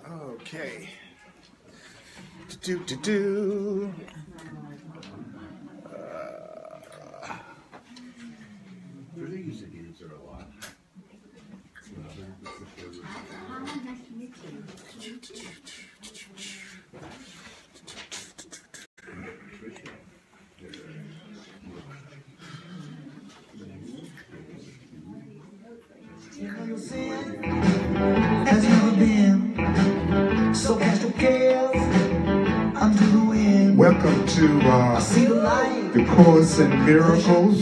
Okay. Do. Has never been so cast your cares unto the wind. Welcome to the Course in Miracles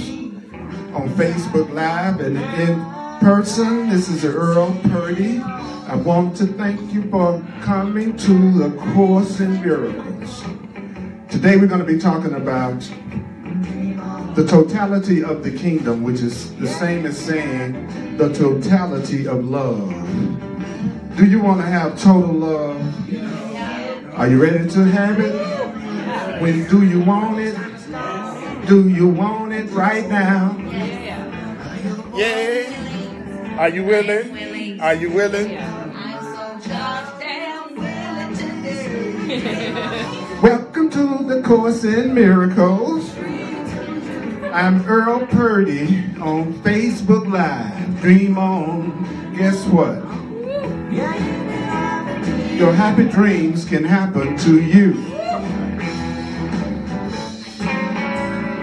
on Facebook Live and in person. This is Earl Purdy. I want to thank you for coming to the Course in Miracles. Today we're going to be talking about the totality of the kingdom, which is the same as saying the totality of love. Do you want to have total love? Are you ready to have it? When do you want it? Do you want it right now? Yeah. Are you willing? Are you willing? I'm so goddamn willing to do. Welcome to the Course in Miracles. I'm Earl Purdy on Facebook Live. Dream on. Guess what? Your happy dreams can happen to you.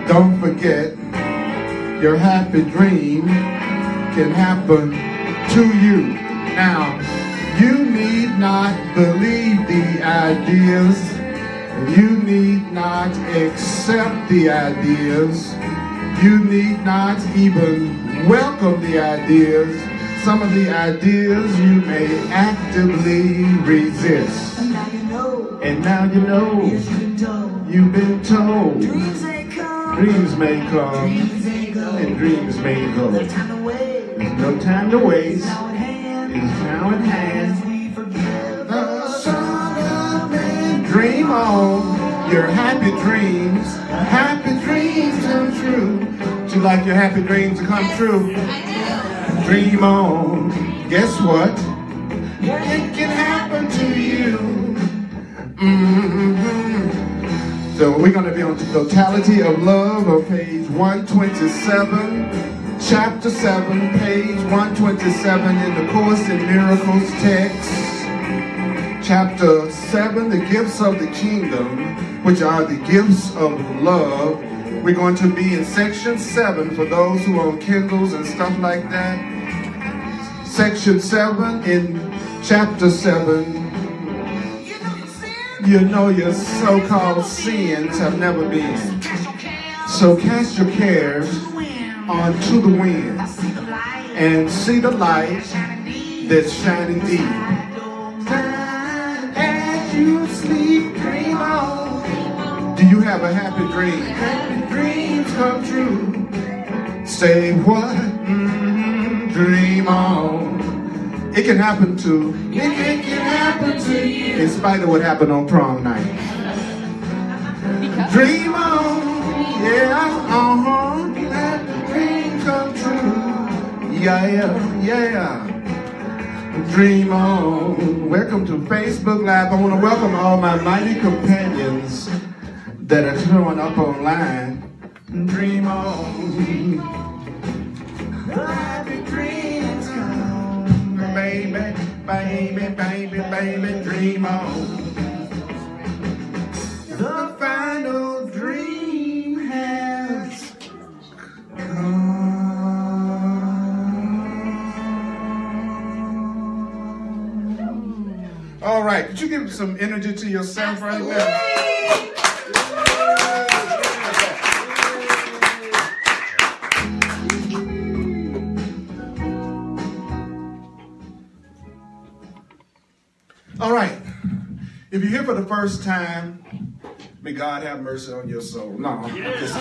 Don't forget, your happy dream can happen to you. Now, you need not believe the ideas. You need not accept the ideas. You need not even welcome the ideas. Some of the ideas you may actively resist. And now you know. And now you know. Yes, you've been told. You've been told. Dreams may come. Dreams may come. Dreams may go. And dreams may go. No time to wait. There's no time to waste. Now at hand. It's now at hand. As we forget The Son of Man. Dream on. Your happy dreams. Happy dreams come true. Would you like your happy dreams to come true? Dream on. Guess what? It can happen to you. So we're going to be on the totality of love on page 127, chapter 7, page 127 in the Course in Miracles text. Chapter 7, the gifts of the kingdom, which are the gifts of love. We're going to be in section 7 for those who own Kindles and stuff like that. Section 7 in chapter 7. You know your so-called sins have never been. So cast your cares onto the wind and see the light that's shining deep. As you sleep, dream on. Do you have a happy dream? Happy dreams come true. Say what? Dream on. It can happen to. It can happen to you. In spite of what happened on prom night. Dream on. Yeah. Let the dream come true. Yeah. Dream on. Welcome to Facebook Live. I want to welcome all my mighty companions that are showing up online. Dream on. Happy dreams come, baby, dream on. The final dream has come. All right, could you give some energy to yourself right now? All right, if you're here for the first time, may God have mercy on your soul. No, Mercy.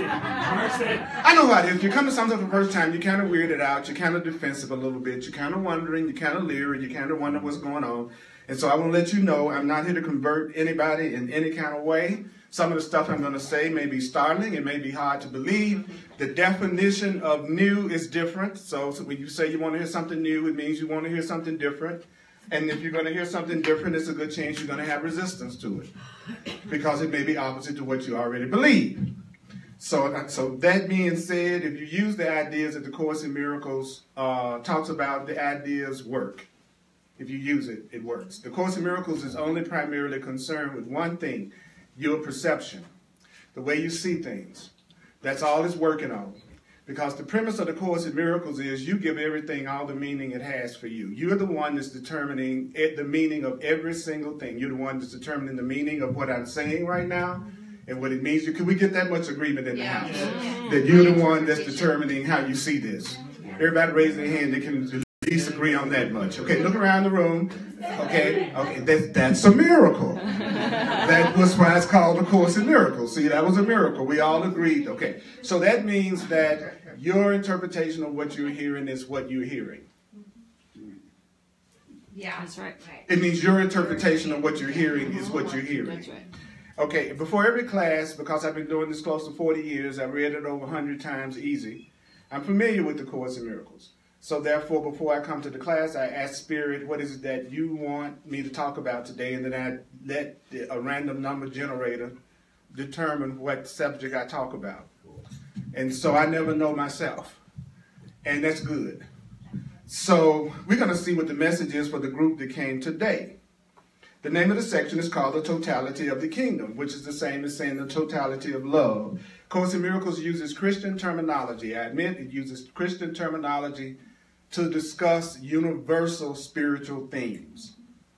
I know how it is. You come to something for the first time, you're kind of weirded out, you're kind of defensive a little bit, you're kind of wondering, you're kind of leery, you kind of wonder what's going on. And so I want to let you know I'm not here to convert anybody in any kind of way. Some of the stuff I'm going to say may be startling, it may be hard to believe. The definition of new is different. So when you say you want to hear something new, it means you want to hear something different. And if you're going to hear something different, it's a good chance you're going to have resistance to it, because it may be opposite to what you already believe. So that being said, if you use the ideas that the Course in Miracles talks about, the ideas work. If you use it, it works. The Course in Miracles is only primarily concerned with one thing: your perception, the way you see things. That's all it's working on. Because the premise of the Course in Miracles is you give everything all the meaning it has for you. You're the one that's determining the meaning of every single thing. You're the one that's determining the meaning of what I'm saying right now and what it means. Can we get that much agreement in the house? Yeah. That you're the one that's determining how you see this. Everybody raise their hand. They can at least agree on that much. Okay, look around the room. Okay, that's a miracle. That was why it's called the Course in Miracles. See, that was a miracle. We all agreed. Okay, so that means that your interpretation of what you're hearing is what you're hearing. Yeah, that's right. It means your interpretation of what you're hearing is what you're hearing. That's right. Okay, before every class, because I've been doing this close to 40 years, I've read it over 100 times easy, I'm familiar with the Course in Miracles. So therefore, before I come to the class, I ask Spirit, what is it that you want me to talk about today? And then I let a random number generator determine what subject I talk about. And so I never know myself. And that's good. So we're going to see what the message is for the group that came today. The name of the section is called The Totality of the Kingdom, which is the same as saying the totality of love. Course in Miracles uses Christian terminology. I admit it uses Christian terminology to discuss universal spiritual themes.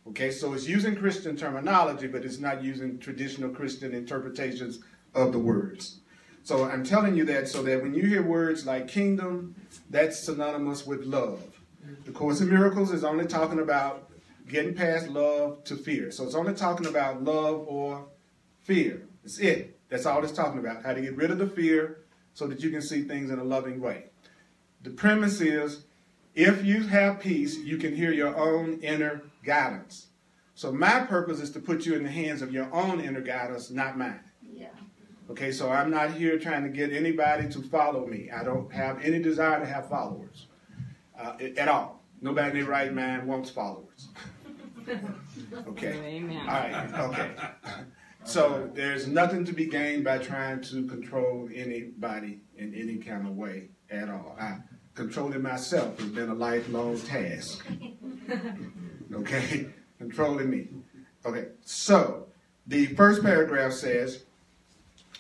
Okay, so it's using Christian terminology, but it's not using traditional Christian interpretations of the words. So I'm telling you that so that when you hear words like kingdom, that's synonymous with love. The Course in Miracles is only talking about getting past love to fear. So it's only talking about love or fear. It's it. That's all it's talking about. How to get rid of the fear so that you can see things in a loving way. The premise is, if you have peace, you can hear your own inner guidance. So my purpose is to put you in the hands of your own inner guidance, not mine. Yeah. Okay, so I'm not here trying to get anybody to follow me. I don't have any desire to have followers at all. Nobody in their right mind wants followers. Okay. Amen. All right. Okay. So there's nothing to be gained by trying to control anybody in any kind of way at all. Controlling myself has been a lifelong task. Okay? Controlling me. Okay. So the first paragraph says,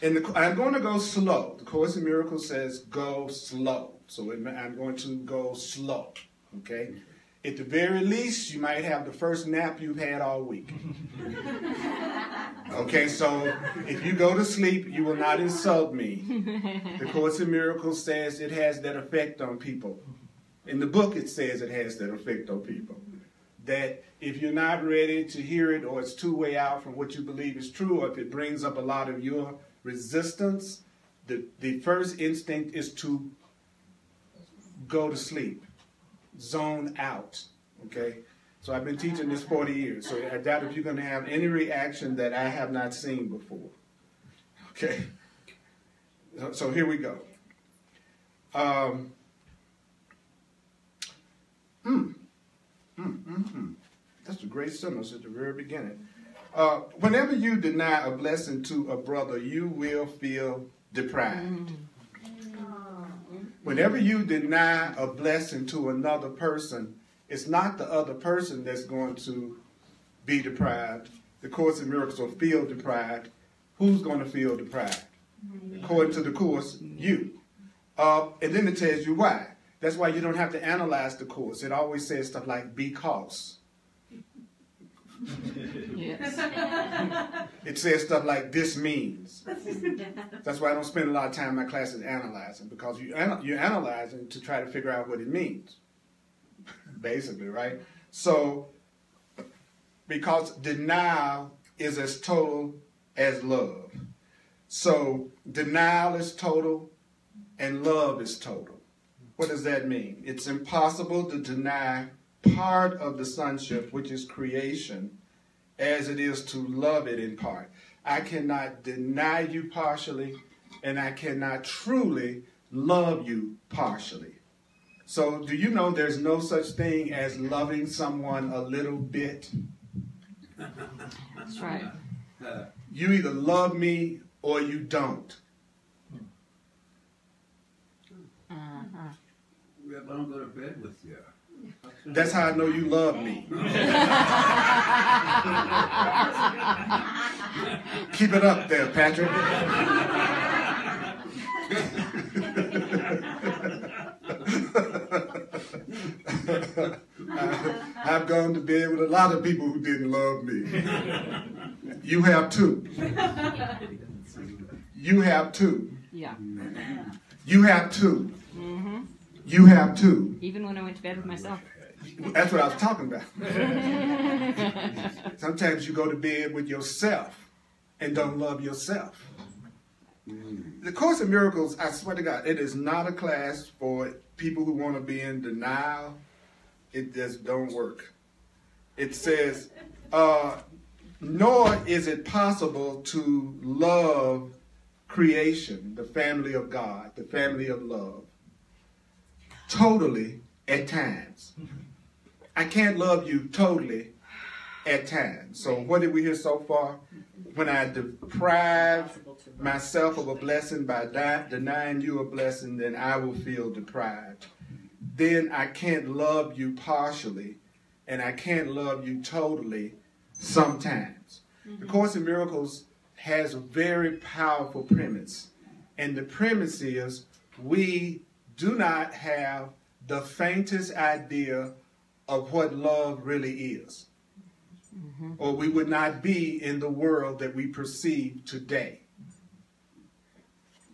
I'm going to go slow. The Course in Miracles says go slow. So I'm going to go slow. Okay? At the very least, you might have the first nap you've had all week. Okay, so if you go to sleep, you will not insult me. The Course in Miracles says it has that effect on people. In the book, it says it has that effect on people. That if you're not ready to hear it, or it's too way out from what you believe is true, or if it brings up a lot of your resistance, the first instinct is to go to sleep. Zone out, okay? So I've been teaching this 40 years, so I doubt if you're going to have any reaction that I have not seen before, okay? So here we go. That's a great sentence at the very beginning. Whenever you deny a blessing to a brother, you will feel deprived. Whenever you deny a blessing to another person, it's not the other person that's going to be deprived. The Course in Miracles will feel deprived. Who's going to feel deprived? According to the Course, you. And then it tells you why. That's why you don't have to analyze the Course. It always says stuff like because. Yes. It says stuff like this means. That's why I don't spend a lot of time in my classes analyzing, because you're analyzing to try to figure out what it means. Basically, right? So, because denial is as total as love. So, denial is total and love is total. What does that mean? It's impossible to deny part of the sonship, which is creation, as it is to love it in part. I cannot deny you partially, and I cannot truly love you partially. So do you know there's no such thing as loving someone a little bit? That's right. You either love me or you don't. Well, I don't go to bed with you. That's how I know you love me. Keep it up there, Patrick. I've gone to bed with a lot of people who didn't love me. You have too. You have too. Yeah. You have too. Mm-hmm. You have too. Even when I went to bed with myself. That's what I was talking about. Sometimes you go to bed with yourself and don't love yourself. The Course in Miracles, I swear to God, it is not a class for people who want to be in denial. It just don't work. It says, nor is it possible to love creation, the family of God, the family of love, totally at times. I can't love you totally at times. So what did we hear so far? When I deprive myself of a blessing by denying you a blessing, then I will feel deprived. Then I can't love you partially, and I can't love you totally sometimes. The Course in Miracles has a very powerful premise. And the premise is we do not have the faintest idea of what love really is. Or we would not be in the world that we perceive today.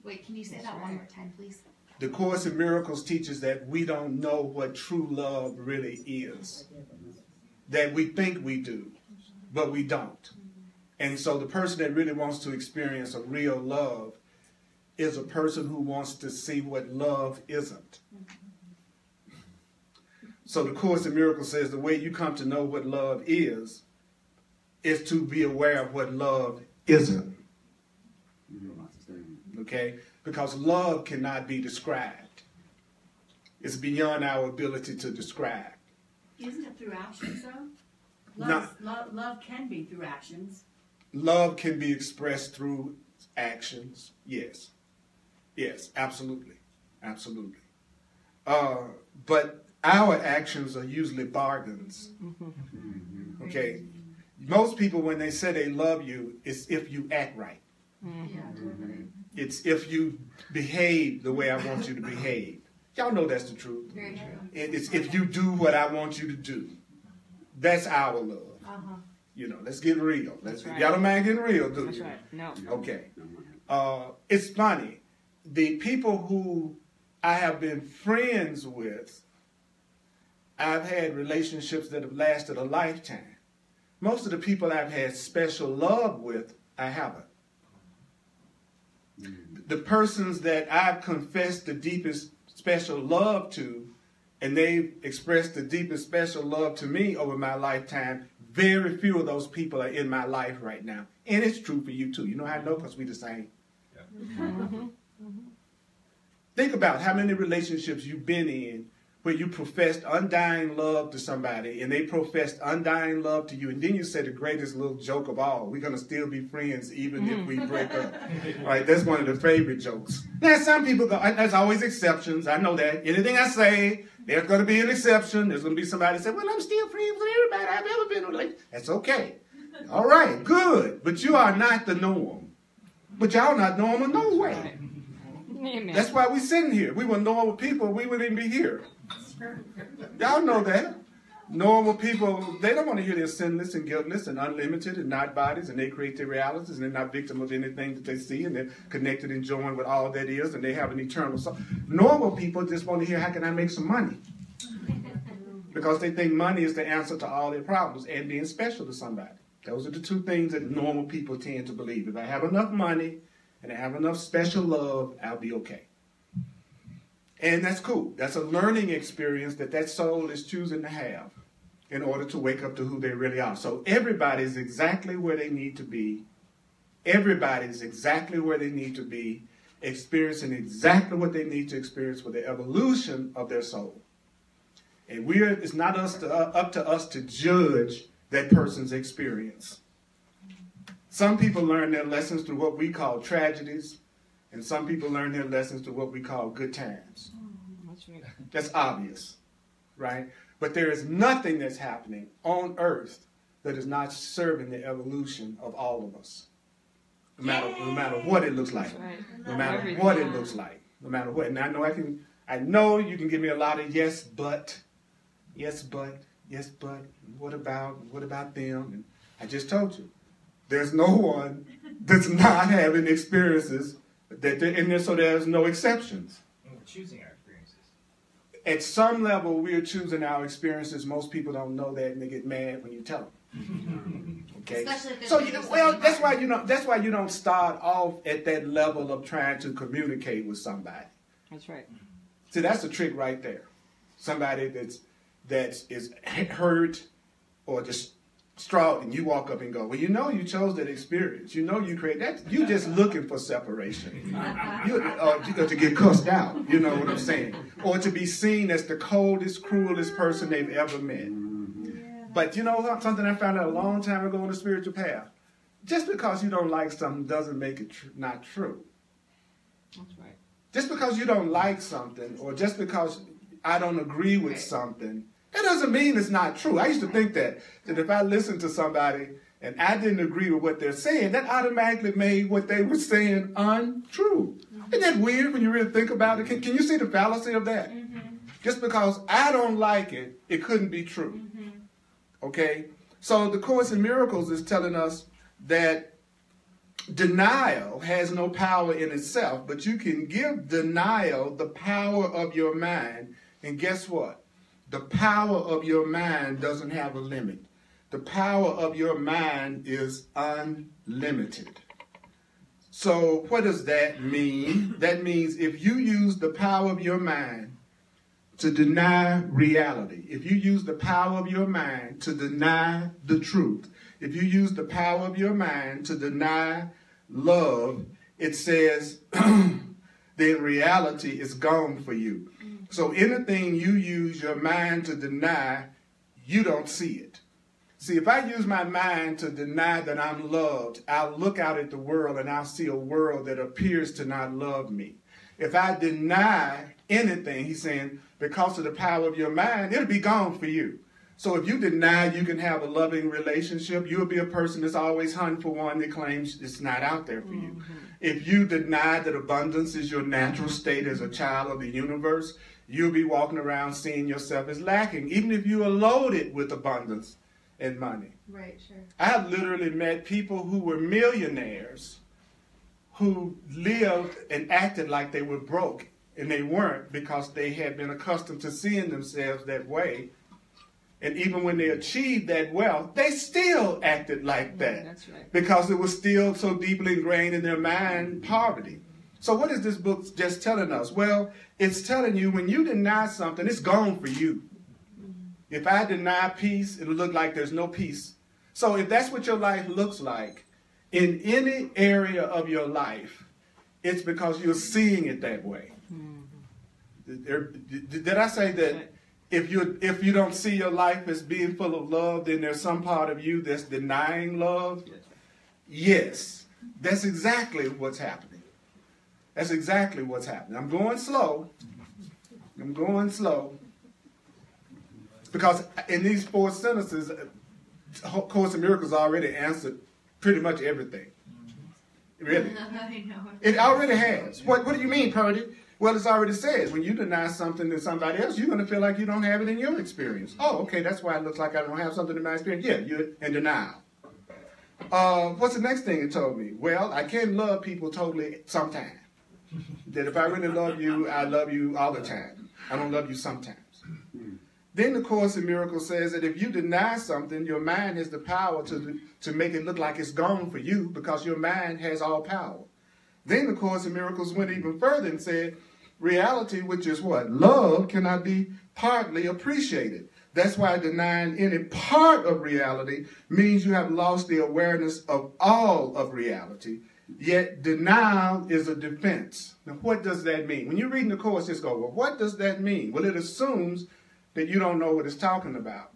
Wait, can you say that one more time, please? The Course in Miracles teaches that we don't know what true love really is. That we think we do, but we don't. And so the person that really wants to experience a real love is a person who wants to see what love isn't. So the Course in Miracles says the way you come to know what love is to be aware of what love isn't. Okay? Because love cannot be described. It's beyond our ability to describe. Isn't it through actions, though? Love can be through actions. Love can be expressed through actions. Yes. Yes, absolutely. Absolutely. But our actions are usually bargains. Okay? Most people, when they say they love you, it's if you act right. It's if you behave the way I want you to behave. Y'all know that's the truth. Very true. It's if you do what I want you to do. That's our love. You know, let's get real. Right. Y'all don't mind getting real, do you? That's right. No. Okay. It's funny. The people who I have been friends with, I've had relationships that have lasted a lifetime. Most of the people I've had special love with, I haven't. The persons that I've confessed the deepest special love to, and they've expressed the deepest special love to me over my lifetime, very few of those people are in my life right now. And it's true for you too. You know how I know? Because we're the same. Think about how many relationships you've been in where you professed undying love to somebody and they professed undying love to you, and then you say the greatest little joke of all, we're going to still be friends even if we break up. Right? That's one of the favorite jokes. Now, some people go, there's always exceptions. I know that. Anything I say, there's going to be an exception. There's going to be somebody say, well, I'm still friends with everybody I've ever been with. That's okay. All right, good. But you are not the norm. But y'all not normal no way. Amen. That's why we're sitting here. We were normal people, we wouldn't even be here. Y'all know that. Normal people, they don't want to hear they're sinless and guiltless and unlimited and not bodies, and they create their realities, and they're not victim of anything that they see, and they're connected and joined with all that is, and they have an eternal soul. Normal people just want to hear, how can I make some money? Because they think money is the answer to all their problems and being special to somebody. Those are the two things that normal people tend to believe. If I have enough money and I have enough special love, I'll be okay. And that's cool. That's a learning experience that soul is choosing to have in order to wake up to who they really are. So everybody's exactly where they need to be. Everybody's exactly where they need to be, experiencing exactly what they need to experience for the evolution of their soul. And it's not up to us to judge that person's experience. Some people learn their lessons through what we call tragedies, and some people learn their lessons through what we call good times. That's right. That's obvious, right? But there is nothing that's happening on earth that is not serving the evolution of all of us. No matter what it looks like. That's right. No matter what it looks like. No matter what. And I know you can give me a lot of yes, but, what about them? And I just told you, there's no one that's not having experiences that they're in there, so there's no exceptions. We're choosing our experiences. At some level, we're choosing our experiences. Most people don't know that, and they get mad when you tell them. Okay. So that's why you don't start off at that level of trying to communicate with somebody. That's right. See, that's the trick right there. Somebody that is hurt or distraught, and you walk up and go, well, you chose that experience. You create that. You just looking for separation. Or to get cussed out. You know what I'm saying? Or to be seen as the coldest, cruelest person they've ever met. But you know something I found out a long time ago on the spiritual path? Just because you don't like something doesn't make it not true. That's right. Just because you don't like something, or just because I don't agree with something, that doesn't mean it's not true. I used to think that if I listened to somebody and I didn't agree with what they're saying, that automatically made what they were saying untrue. Isn't that weird when you really think about it? Can you see the fallacy of that? Mm-hmm. Just because I don't like it, it couldn't be true. Mm-hmm. Okay? So the Course in Miracles is telling us that denial has no power in itself, but you can give denial the power of your mind, and guess what? The power of your mind doesn't have a limit. The power of your mind is unlimited. So what does that mean? That means if you use the power of your mind to deny reality, if you use the power of your mind to deny the truth, if you use the power of your mind to deny love, it says then reality is gone for you. So anything you use your mind to deny, you don't see it. See, if I use my mind to deny that I'm loved, I'll look out at the world and I'll see a world that appears to not love me. If I deny anything, he's saying, because of the power of your mind, it'll be gone for you. So if you deny you can have a loving relationship, you'll be a person that's always hunting for one that claims it's not out there for you. Mm-hmm. If you deny that abundance is your natural state as a child of the universe, you'll be walking around seeing yourself as lacking, even if you are loaded with abundance and money. Right, sure. I have literally met people who were millionaires who lived and acted like they were broke, and they weren't, because they had been accustomed to seeing themselves that way. And even when they achieved that wealth, they still acted like that. That's right. Because it was still so deeply ingrained in their mind, poverty. So what is this book just telling us? Well, it's telling you when you deny something, it's gone for you. If I deny peace, it'll look like there's no peace. So if that's what your life looks like, in any area of your life, it's because you're seeing it that way. Did I say that if you don't see your life as being full of love, then there's some part of you that's denying love? Yes, that's exactly what's happening. That's exactly what's happening. I'm going slow. Because in these 4 sentences, Course in Miracles already answered pretty much everything. Really. I know. It already has. What do you mean, Purdy? Well, it's already said, when you deny something to somebody else, you're going to feel like you don't have it in your experience. Oh, okay, that's why it looks like I don't have something in my experience. Yeah, you're in denial. What's the next thing it told me? Well, I can love people totally sometime. That if I really love you, I love you all the time. I don't love you sometimes. Then the Course in Miracles says that if you deny something, your mind has the power to make it look like it's gone for you, because your mind has all power. Then the Course in Miracles went even further and said, reality, which is what? Love, cannot be partly appreciated. That's why denying any part of reality means you have lost the awareness of all of reality. Yet denial is a defense. Now, what does that mean? When you're reading the Course, just go, well, what does that mean? Well, it assumes that you don't know what it's talking about.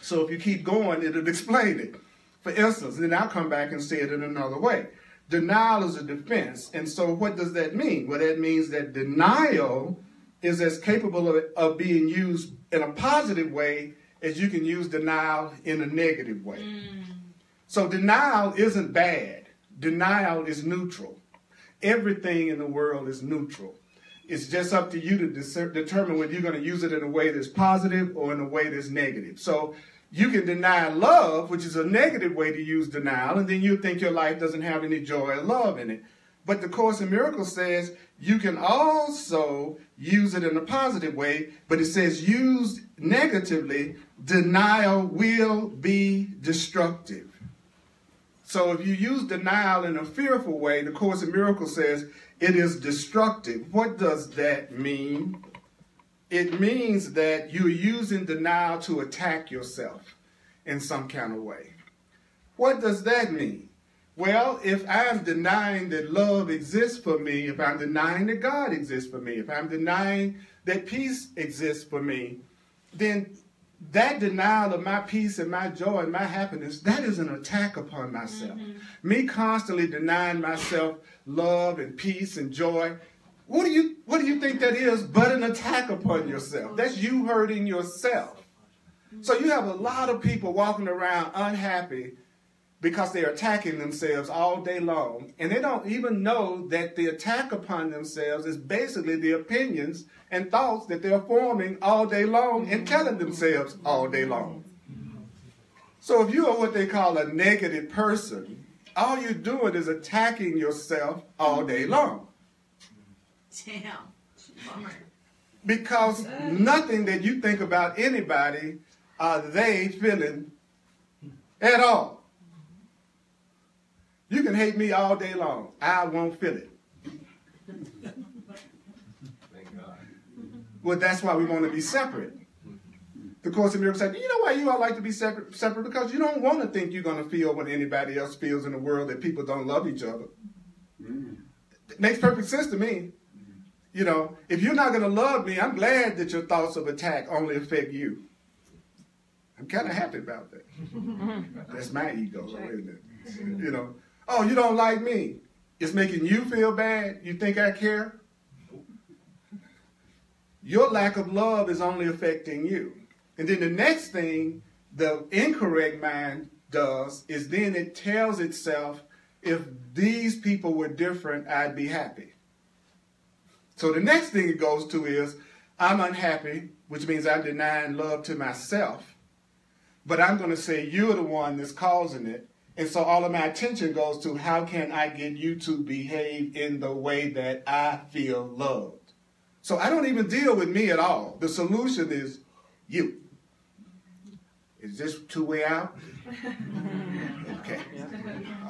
So if you keep going, it'll explain it. For instance, then I'll come back and say it in another way. Denial is a defense. And so what does that mean? Well, that means that denial is as capable of being used in a positive way as you can use denial in a negative way. So denial isn't bad. Denial is neutral. Everything in the world is neutral. It's just up to you to determine whether you're going to use it in a way that's positive or in a way that's negative. So you can deny love, which is a negative way to use denial, and then you think your life doesn't have any joy or love in it. But the Course in Miracles says you can also use it in a positive way, but it says used negatively, denial will be destructive. So if you use denial in a fearful way, the Course in Miracles says it is destructive. What does that mean? It means that you're using denial to attack yourself in some kind of way. What does that mean? Well, if I'm denying that love exists for me, if I'm denying that God exists for me, if I'm denying that peace exists for me, then that denial of my peace and my joy and my happiness, that is an attack upon myself. Me constantly denying myself love and peace and joy, what do you think that is but an attack upon yourself? That's you hurting yourself. So you have a lot of people walking around unhappy because they're attacking themselves all day long, and they don't even know that the attack upon themselves is basically the opinions and thoughts that they're forming all day long and telling themselves all day long. So if you are what they call a negative person, all you're doing is attacking yourself all day long. Damn. Bummer. Because nothing that you think about anybody are they feeling at all. You can hate me all day long. I won't feel it. Thank God. Well, that's why we want to be separate. The Course in Miracles said, you know why you all like to be separate? Because you don't want to think you're going to feel what anybody else feels in the world, that people don't love each other. It makes perfect sense to me. You know, if you're not going to love me, I'm glad that your thoughts of attack only affect you. I'm kind of happy about that. That's my ego, isn't it? You know, oh, you don't like me. It's making you feel bad. You think I care? Your lack of love is only affecting you. And then the next thing the incorrect mind does is then it tells itself, if these people were different, I'd be happy. So the next thing it goes to is, I'm unhappy, which means I'm denying love to myself. But I'm going to say you're the one that's causing it. And so all of my attention goes to, how can I get you to behave in the way that I feel loved? So I don't even deal with me at all. The solution is you. Is this two-way out? Okay.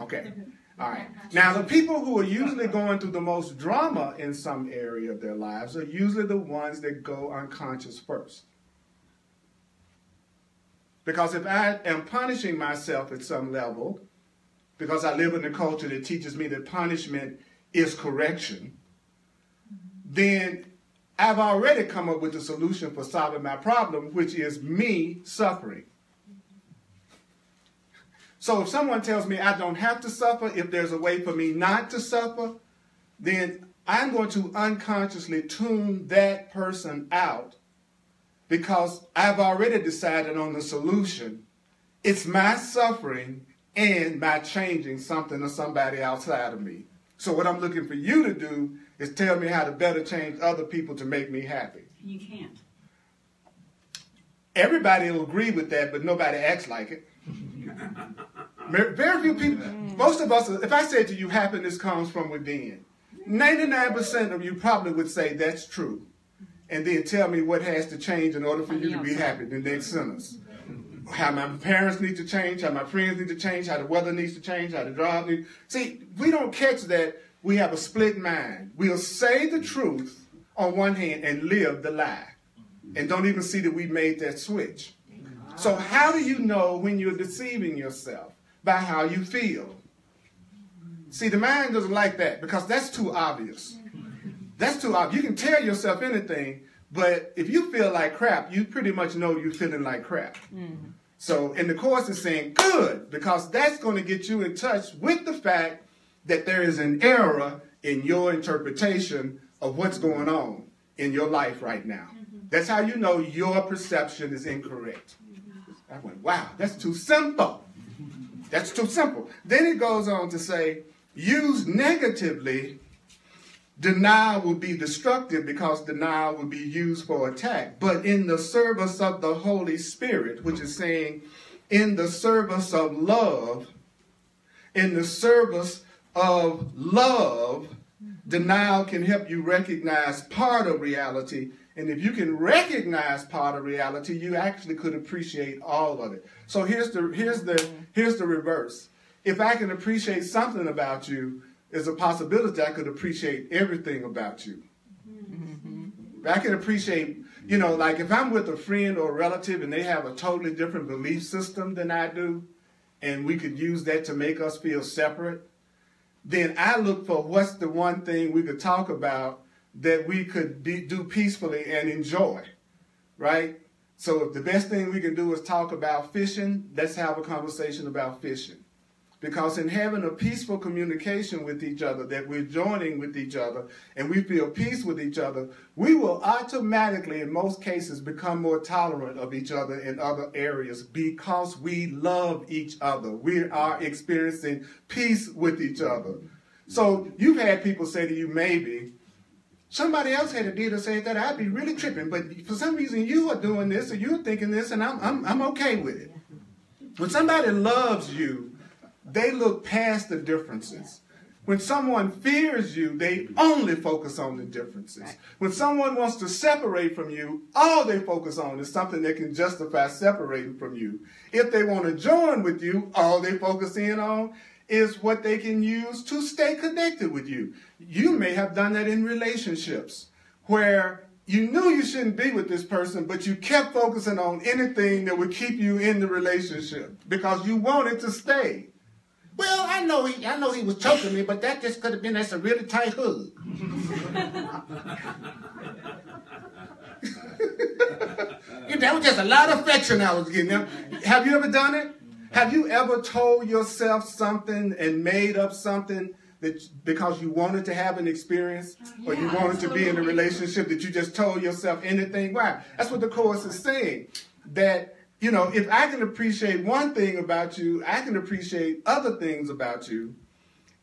Okay. All right. Now, the people who are usually going through the most drama in some area of their lives are usually the ones that go unconscious first. Because if I am punishing myself at some level, because I live in a culture that teaches me that punishment is correction, then I've already come up with the solution for solving my problem, which is me suffering. So if someone tells me I don't have to suffer, if there's a way for me not to suffer, then I'm going to unconsciously tune that person out, because I've already decided on the solution. It's my suffering and my changing something or somebody outside of me. So what I'm looking for you to do is tell me how to better change other people to make me happy. You can't. Everybody will agree with that, but nobody acts like it. Very few people, most of us, if I said to you, happiness comes from within, 99% of you probably would say that's true. And then tell me what has to change in order for you to be happy, the next sentence. How my parents need to change, how my friends need to change, how the weather needs to change, how the job needs. See, we don't catch that. We have a split mind. We'll say the truth on one hand and live the lie, and don't even see that we made that switch. So how do you know when you're deceiving yourself? By how you feel. See, the mind doesn't like that, because that's too obvious. That's too obvious. You can tell yourself anything, But if you feel like crap, you pretty much know you're feeling like crap. Mm-hmm. So, and the Course is saying, good, because that's going to get you in touch with the fact that there is an error in your interpretation of what's going on in your life right now. Mm-hmm. That's how you know your perception is incorrect. Mm-hmm. I went, wow, that's too simple. That's too simple. Then it goes on to say, used negatively, denial will be destructive because denial will be used for attack. But in the service of the Holy Spirit, which is saying in the service of love, denial can help you recognize part of reality. And if you can recognize part of reality, you actually could appreciate all of it. So here's the reverse. If I can appreciate something about you, there's a possibility I could appreciate everything about you. Mm-hmm. I can appreciate, like if I'm with a friend or a relative and they have a totally different belief system than I do, and we could use that to make us feel separate, then I look for what's the one thing we could talk about that we could do peacefully and enjoy, right? So if the best thing we can do is talk about fishing, let's have a conversation about fishing. Because in having a peaceful communication with each other, that we're joining with each other, and we feel peace with each other, we will automatically, in most cases, become more tolerant of each other in other areas because we love each other. We are experiencing peace with each other. So you've had people say to you, maybe, somebody else had a deal to say that, I'd be really tripping, but for some reason you are doing this or you're thinking this, and I'm okay with it. When somebody loves you, they look past the differences. When someone fears you, they only focus on the differences. Right. When someone wants to separate from you, all they focus on is something that can justify separating from you. If they want to join with you, all they focus in on is what they can use to stay connected with you. You may have done that in relationships where you knew you shouldn't be with this person, but you kept focusing on anything that would keep you in the relationship because you wanted to stay. Well, I know he was choking me, but that just could have been that's a really tight hug. That was just a lot of affection I was getting. Have you ever done it? Have you ever told yourself something and made up something that because you wanted to have an experience or you wanted to be in a relationship that you just told yourself anything? Why? That's what the Course is saying. That if I can appreciate one thing about you, I can appreciate other things about you.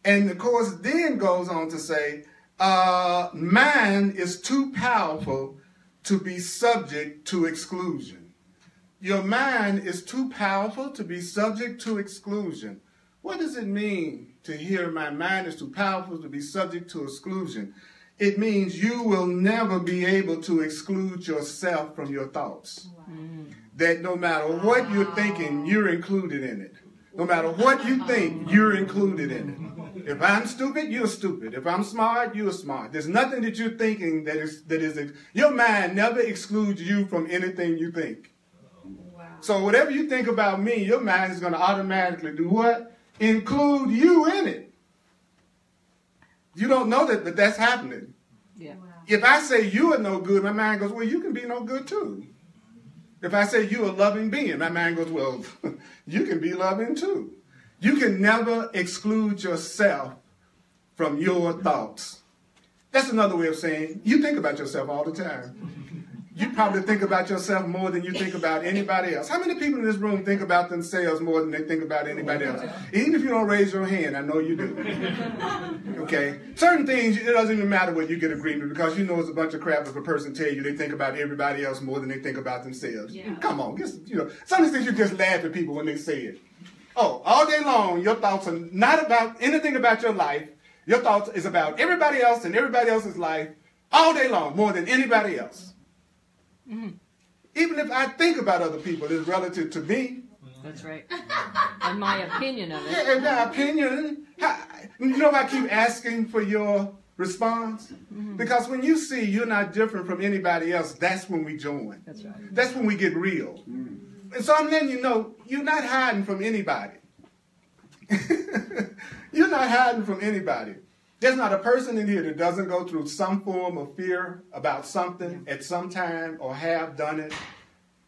And the Course then goes on to say, mind is too powerful to be subject to exclusion. Your mind is too powerful to be subject to exclusion. What does it mean to hear my mind is too powerful to be subject to exclusion? It means you will never be able to exclude yourself from your thoughts. Wow. That no matter what you're thinking, you're included in it. No matter what you think, you're included in it. If I'm stupid, you're stupid. If I'm smart, you're smart. There's nothing that you're thinking that is your mind never excludes you from anything you think. Wow. So whatever you think about me, your mind is going to automatically do what? Include you in it. You don't know that, but that's happening. Yeah. Wow. If I say you are no good, my mind goes, well, you can be no good too. If I say you're a loving being, my mind goes, well, you can be loving too. You can never exclude yourself from your thoughts. That's another way of saying you think about yourself all the time. You probably think about yourself more than you think about anybody else. How many people in this room think about themselves more than they think about anybody else? Even if you don't raise your hand, I know you do. Okay? Certain things, it doesn't even matter whether you get agreement because you know it's a bunch of crap if a person tell you they think about everybody else more than they think about themselves. Yeah. Come on. Some of these things you just laugh at people when they say it. Oh, all day long, your thoughts are not about anything about your life. Your thoughts is about everybody else and everybody else's life all day long, more than anybody else. Mm-hmm. Even if I think about other people, it's relative to me. That's right. And my opinion of it. Yeah, and my opinion. I keep asking for your response. Mm-hmm. Because when you see you're not different from anybody else, that's when we join. That's right. That's when we get real. Mm-hmm. And so I'm letting you know, you're not hiding from anybody. You're not hiding from anybody. There's not a person in here that doesn't go through some form of fear about something at some time or have done it.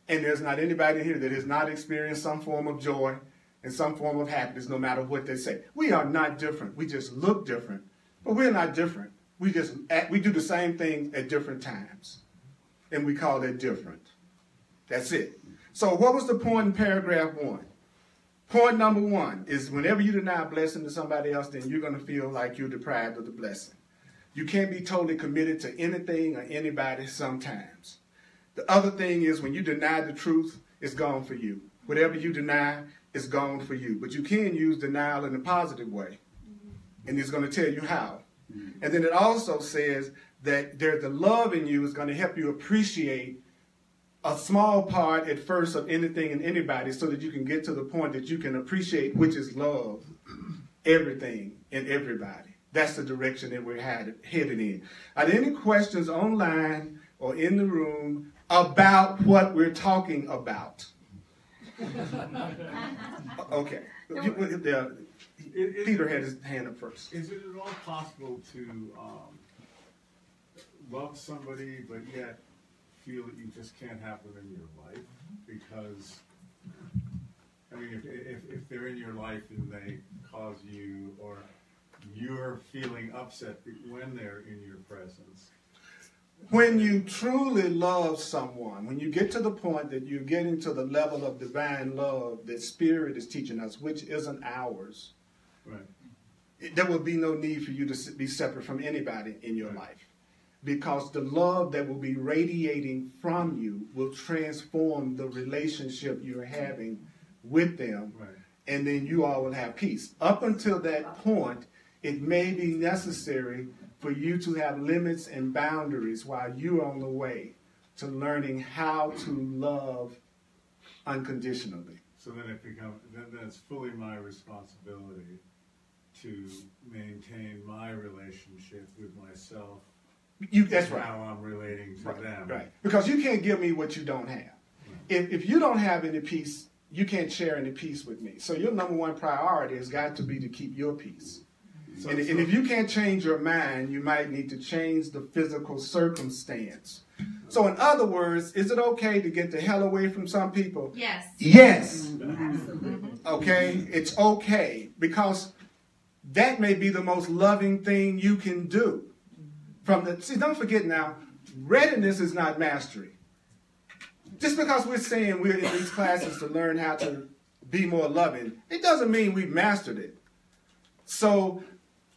And there's not anybody in here that has not experienced some form of joy and some form of happiness, no matter what they say. We are not different. We just look different, but we're not different. We do the same thing at different times, and we call it different. That's it. So what was the point in paragraph 1? Point number 1 is whenever you deny a blessing to somebody else, then you're going to feel like you're deprived of the blessing. You can't be totally committed to anything or anybody sometimes. The other thing is when you deny the truth, it's gone for you. Whatever you deny is gone for you. But you can use denial in a positive way. And it's going to tell you how. And then it also says that the love in you is going to help you appreciate a small part at first of anything and anybody so that you can get to the point that you can appreciate, which is love, everything and everybody. That's the direction that we're headed in. Are there any questions online or in the room about what we're talking about? Okay. Peter had his hand up first. Is it at all possible to love somebody but yet feel that you just can't have them in your life? Because, I mean, if they're in your life and they cause you, or you're feeling upset when they're in your presence. When you truly love someone, when you get to the point that you're getting to the level of divine love that Spirit is teaching us, which isn't ours, right, there will be no need for you to be separate from anybody in your life. Because the love that will be radiating from you will transform the relationship you're having with them, right, and then you all will have peace. Up until that point, it may be necessary for you to have limits and boundaries while you're on the way to learning how to love unconditionally. So then then it's fully my responsibility to maintain my relationship with myself. That's right. How I'm relating to them. Right. Because you can't give me what you don't have. Right. If you don't have any peace, you can't share any peace with me. So your number one priority has got to be to keep your peace. And if you can't change your mind, you might need to change the physical circumstance. So in other words, is it okay to get the hell away from some people? Yes. Yes. Absolutely. Okay? It's okay, because that may be the most loving thing you can do. See, don't forget now, readiness is not mastery. Just because we're saying we're in these classes to learn how to be more loving, it doesn't mean we've mastered it. So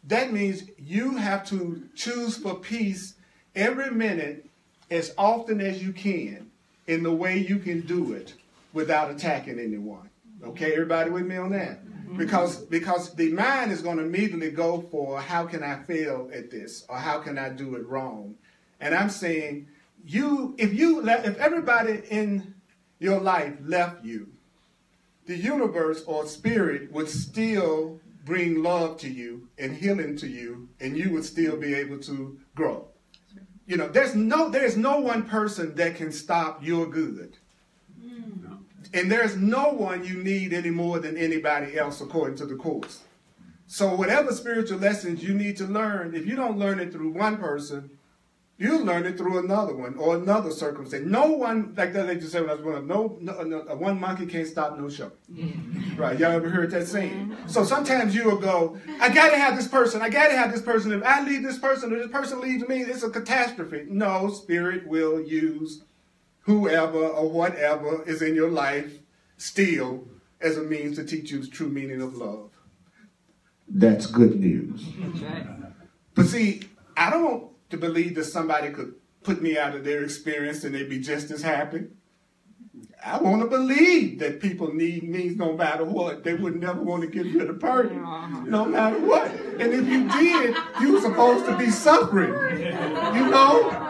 that means you have to choose for peace every minute as often as you can in the way you can do it without attacking anyone. Okay, everybody with me on that? Because the mind is going to immediately go for how can I fail at this, or how can I do it wrong? And I'm saying if everybody in your life left you, the universe or spirit would still bring love to you and healing to you, and you would still be able to grow. You know, there's no one person that can stop your good. And there's no one you need any more than anybody else according to the Course. So whatever spiritual lessons you need to learn, if you don't learn it through one person, you'll learn it through another one or another circumstance. No one, like that lady said when I was growing up, one monkey can't stop no show. Right, y'all ever heard that saying? So sometimes you'll go, I gotta have this person, I gotta have this person. If I leave this person or this person leaves me, it's a catastrophe. No, Spirit will use whoever or whatever is in your life still as a means to teach you the true meaning of love. That's good news. Right. But see, I don't want to believe that somebody could put me out of their experience and they'd be just as happy. I want to believe that people need me no matter what. They would never want to get rid of Purdy, no matter what. And if you did, you were supposed to be suffering. You know?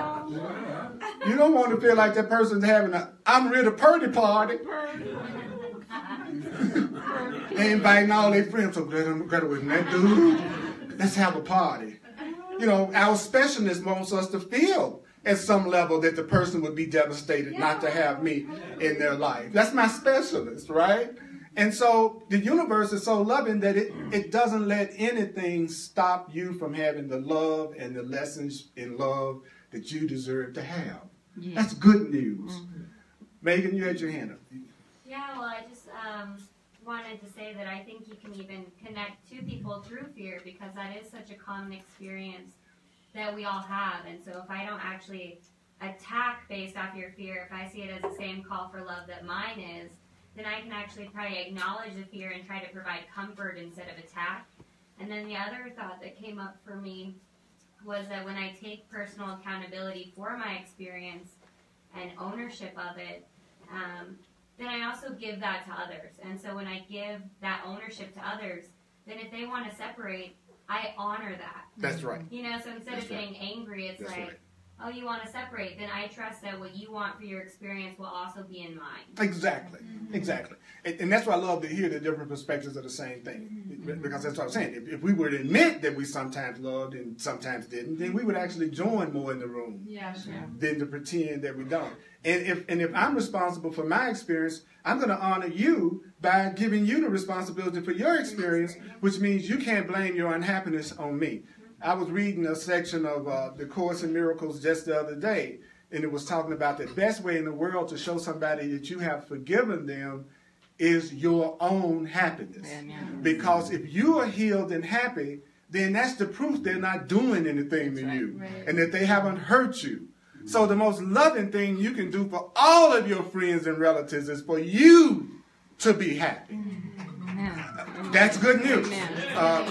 You don't want to feel like that person's having a I'm rid of Purdy party. They inviting all their friends. So glad I'm with that dude. Let's have a party. You know, our specialness wants us to feel at some level that the person would be devastated not to have me in their life. That's my specialist, right? And so the universe is so loving that it doesn't let anything stop you from having the love and the lessons in love that you deserve to have. Yeah. That's good news. Mm-hmm. Megan, you had your hand up. Yeah, well, I just wanted to say that I think you can even connect to people through fear, because that is such a common experience that we all have. And so if I don't actually attack based off your fear, if I see it as the same call for love that mine is, then I can actually probably acknowledge the fear and try to provide comfort instead of attack. And then the other thought that came up for me was that when I take personal accountability for my experience and ownership of it, then I also give that to others. And so when I give that ownership to others, then if they want to separate, I honor that. That's right. You know, so instead of getting angry, it's like, right. Oh, you want to separate, then I trust that what you want for your experience will also be in mine. Exactly. Mm-hmm. Exactly. And that's why I love to hear the different perspectives of the same thing. Mm-hmm. Because that's what I'm saying. If we were to admit that we sometimes loved and sometimes didn't, then we would actually join more in the room than to pretend that we don't. And if I'm responsible for my experience, I'm going to honor you by giving you the responsibility for your experience, which means you can't blame your unhappiness on me. I was reading a section of the Course in Miracles just the other day, and it was talking about the best way in the world to show somebody that you have forgiven them is your own happiness. Amen. Because if you are healed and happy, then that's the proof they're not doing anything to you, and that they haven't hurt you. So the most loving thing you can do for all of your friends and relatives is for you to be happy. That's good news.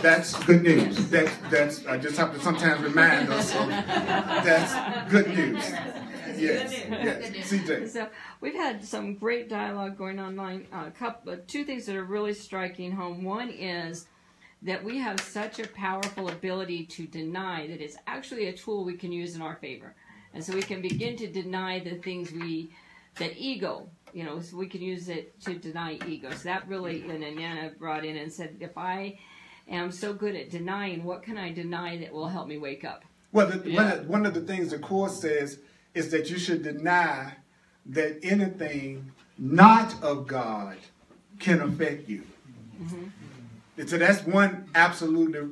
That's good news. That's I just have to sometimes remind us of that's good news. Yes. CJ. So we've had some great dialogue going online. Two things that are really striking home. One is that we have such a powerful ability to deny that it's actually a tool we can use in our favor. And so we can begin to deny the things that ego, so we can use it to deny ego. So that really, and Nana brought in and said, if I am so good at denying, what can I deny that will help me wake up? Well, one of the things the Course says is that you should deny that anything not of God can affect you. Mm-hmm. And so that's one absolutely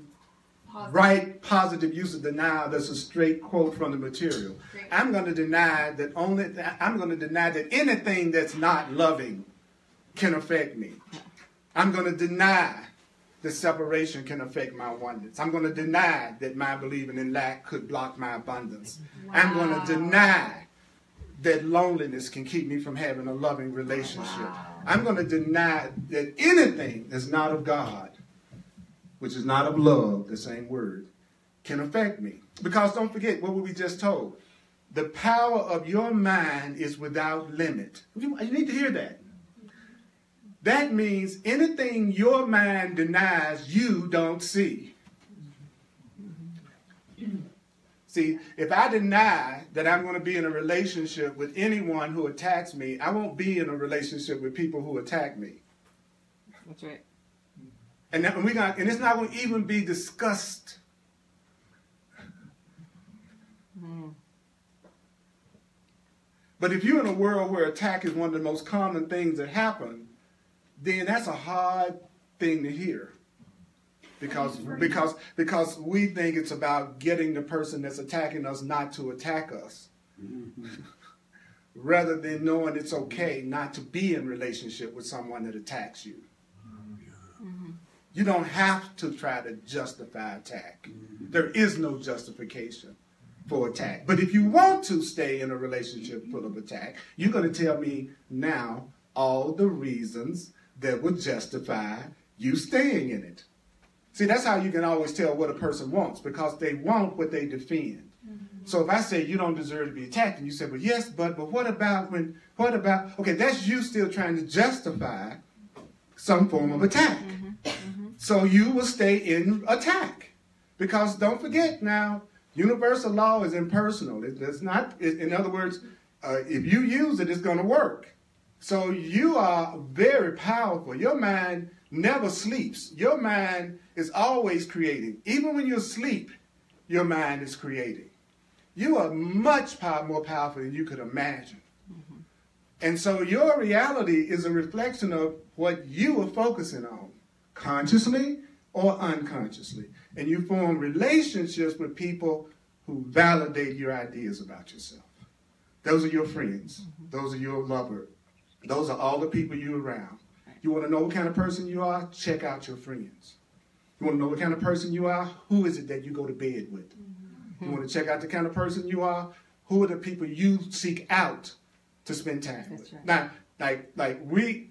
right positive use of denial. That's a straight quote from the material. Great. I'm going to deny that anything that's not loving can affect me. I'm going to deny that separation can affect my oneness. I'm going to deny that my believing in lack could block my abundance. Wow. I'm going to deny that loneliness can keep me from having a loving relationship. Wow. I'm going to deny that anything that's not of God, which is not of love, the same word, can affect me. Because don't forget what we just told. The power of your mind is without limit. You need to hear that. That means anything your mind denies, you don't see. See, if I deny that I'm going to be in a relationship with anyone who attacks me, I won't be in a relationship with people who attack me. That's right. And it's not going to even be discussed. Mm. But if you're in a world where attack is one of the most common things that happen, then that's a hard thing to hear. Because we think it's about getting the person that's attacking us not to attack us. Mm-hmm. Rather than knowing it's okay not to be in relationship with someone that attacks you. Mm-hmm. You don't have to try to justify attack. Mm-hmm. There is no justification for attack. But if you want to stay in a relationship full of attack, you're going to tell me now all the reasons that would justify you staying in it. See, that's how you can always tell what a person wants, because they want what they defend. Mm-hmm. So if I say you don't deserve to be attacked, and you say, well, yes, but what about, okay, that's you still trying to justify some form of attack. Mm-hmm. Mm-hmm. So you will stay in attack. Because don't forget now, universal law is impersonal. It's not, in other words, if you use it, it's going to work. So you are very powerful. Your mind never sleeps. Your mind is always creating. Even when you're asleep, your mind is creating. You are much more powerful than you could imagine. Mm-hmm. And so your reality is a reflection of what you are focusing on, consciously or unconsciously. And you form relationships with people who validate your ideas about yourself. Those are your friends. Those are your lovers. Those are all the people you're around. You want to know what kind of person you are? Check out your friends. You want to know what kind of person you are? Who is it that you go to bed with? You want to check out the kind of person you are? Who are the people you seek out to spend time with? Right. Now, like we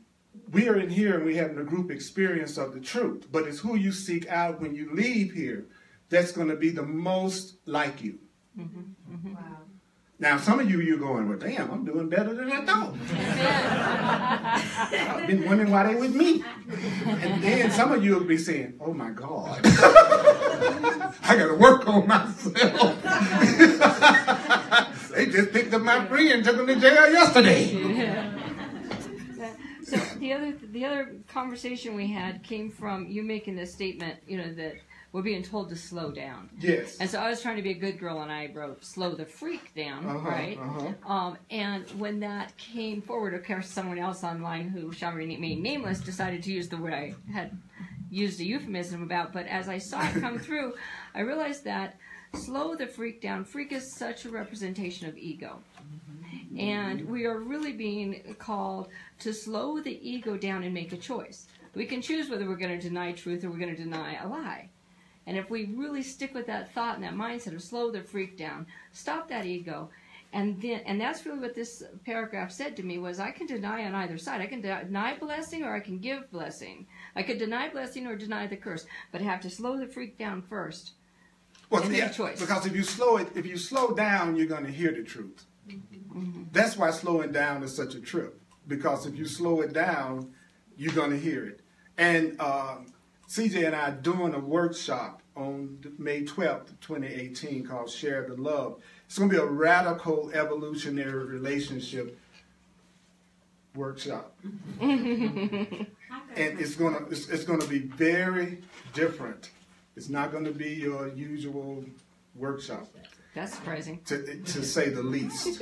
are in here and we're having a group experience of the truth, but it's who you seek out when you leave here that's going to be the most like you. Wow. Now, some of you're going, well, damn, I'm doing better than I thought. I've been wondering why they with me. And then some of you will be saying, oh my God, I got to work on myself. They just picked up my friend and took him to jail yesterday. So the other conversation we had came from you making this statement, that we're being told to slow down. Yes. And so I was trying to be a good girl, and I wrote "slow the freak down," right? And when that came forward, of course, someone else online who shall remain nameless decided to use the word I had used a euphemism about. But as I saw it come through, I realized that slow the freak down. Freak is such a representation of ego. And we are really being called to slow the ego down and make a choice. We can choose whether we're going to deny truth or we're going to deny a lie. And if we really stick with that thought and that mindset of slow the freak down, stop that ego, and that's really what this paragraph said to me was I can deny on either side. I can deny blessing or I can give blessing. I could deny blessing or deny the curse, but I have to slow the freak down first. Well, and make yeah, a choice. because if you slow down, you're going to hear the truth. That's why slowing down is such a trip. Because if you slow it down, you're going to hear it. And CJ and I are doing a workshop on May 12th, 2018 called Share the Love. It's going to be a radical evolutionary relationship workshop. And it's going to be very different. It's not going to be your usual workshop. That's surprising. To say the least.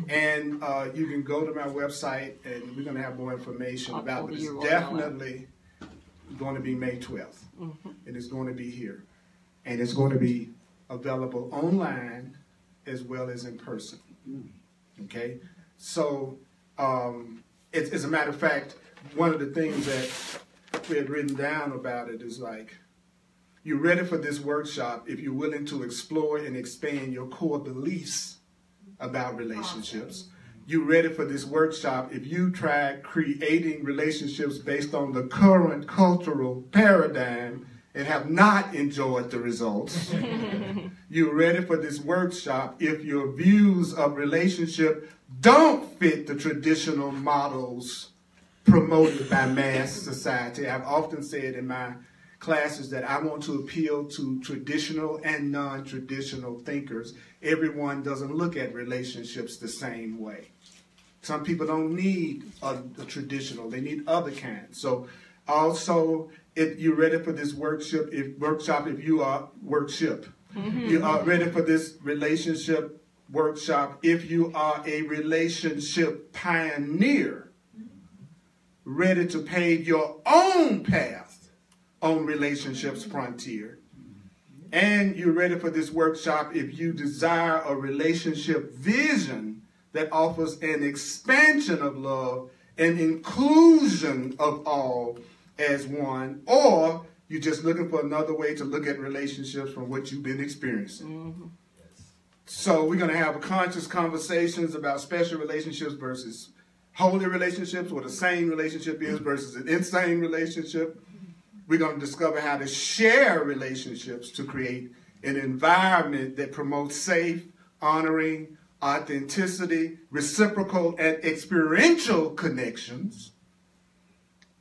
And you can go to my website and we're going to have more information about it. It's definitely going to be May 12th. And it's going to be here. And it's going to be available online as well as in person. Okay? So, as a matter of fact, one of the things that we had written down about it is like, you're ready for this workshop if you're willing to explore and expand your core beliefs about relationships. You're ready for this workshop if you tried creating relationships based on the current cultural paradigm and have not enjoyed the results. You're ready for this workshop if your views of relationship don't fit the traditional models promoted by mass society. I've often said in my classes that I want to appeal to traditional and non-traditional thinkers. Everyone doesn't look at relationships the same way. Some people don't need the traditional, they need other kinds. So also, if you're ready for this workshop, if you are you are ready for this relationship workshop, if you are a relationship pioneer, ready to pave your own path on relationships frontier. And you're ready for this workshop if you desire a relationship vision that offers an expansion of love and inclusion of all as one, or you're just looking for another way to look at relationships from what you've been experiencing. So we're going to have conscious conversations about special relationships versus holy relationships, what a sane relationship is versus an insane relationship. We're going to discover how to share relationships to create an environment that promotes safe, honoring, authenticity, reciprocal, and experiential connections.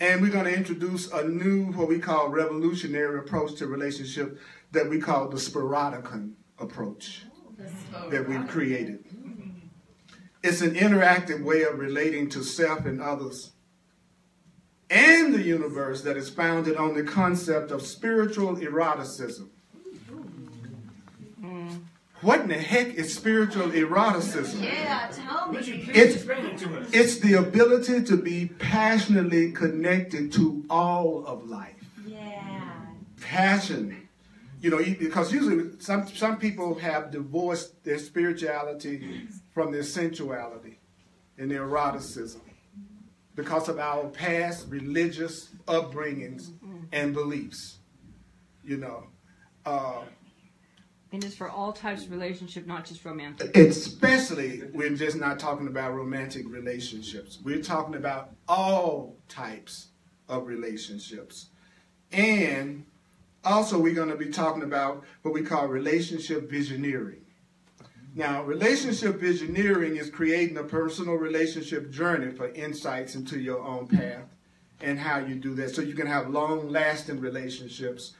And we're going to introduce a new, what we call revolutionary approach to relationship that we call the Spiroticon approach that we've created. It's an interactive way of relating to self and others and the universe that is founded on the concept of spiritual eroticism. What in the heck is spiritual eroticism? Yeah, tell me. It's the ability to be passionately connected to all of life. Yeah. Passion. You know, because usually some people have divorced their spirituality from their sensuality and their eroticism because of our past religious upbringings and beliefs. You know. And it's for all types of relationship, not just romantic. Especially, we're just not talking about romantic relationships. We're talking about all types of relationships. And also, we're going to be talking about what we call relationship visioneering. Now, relationship visioneering is creating a personal relationship journey for insights into your own path and how you do that so you can have long-lasting relationships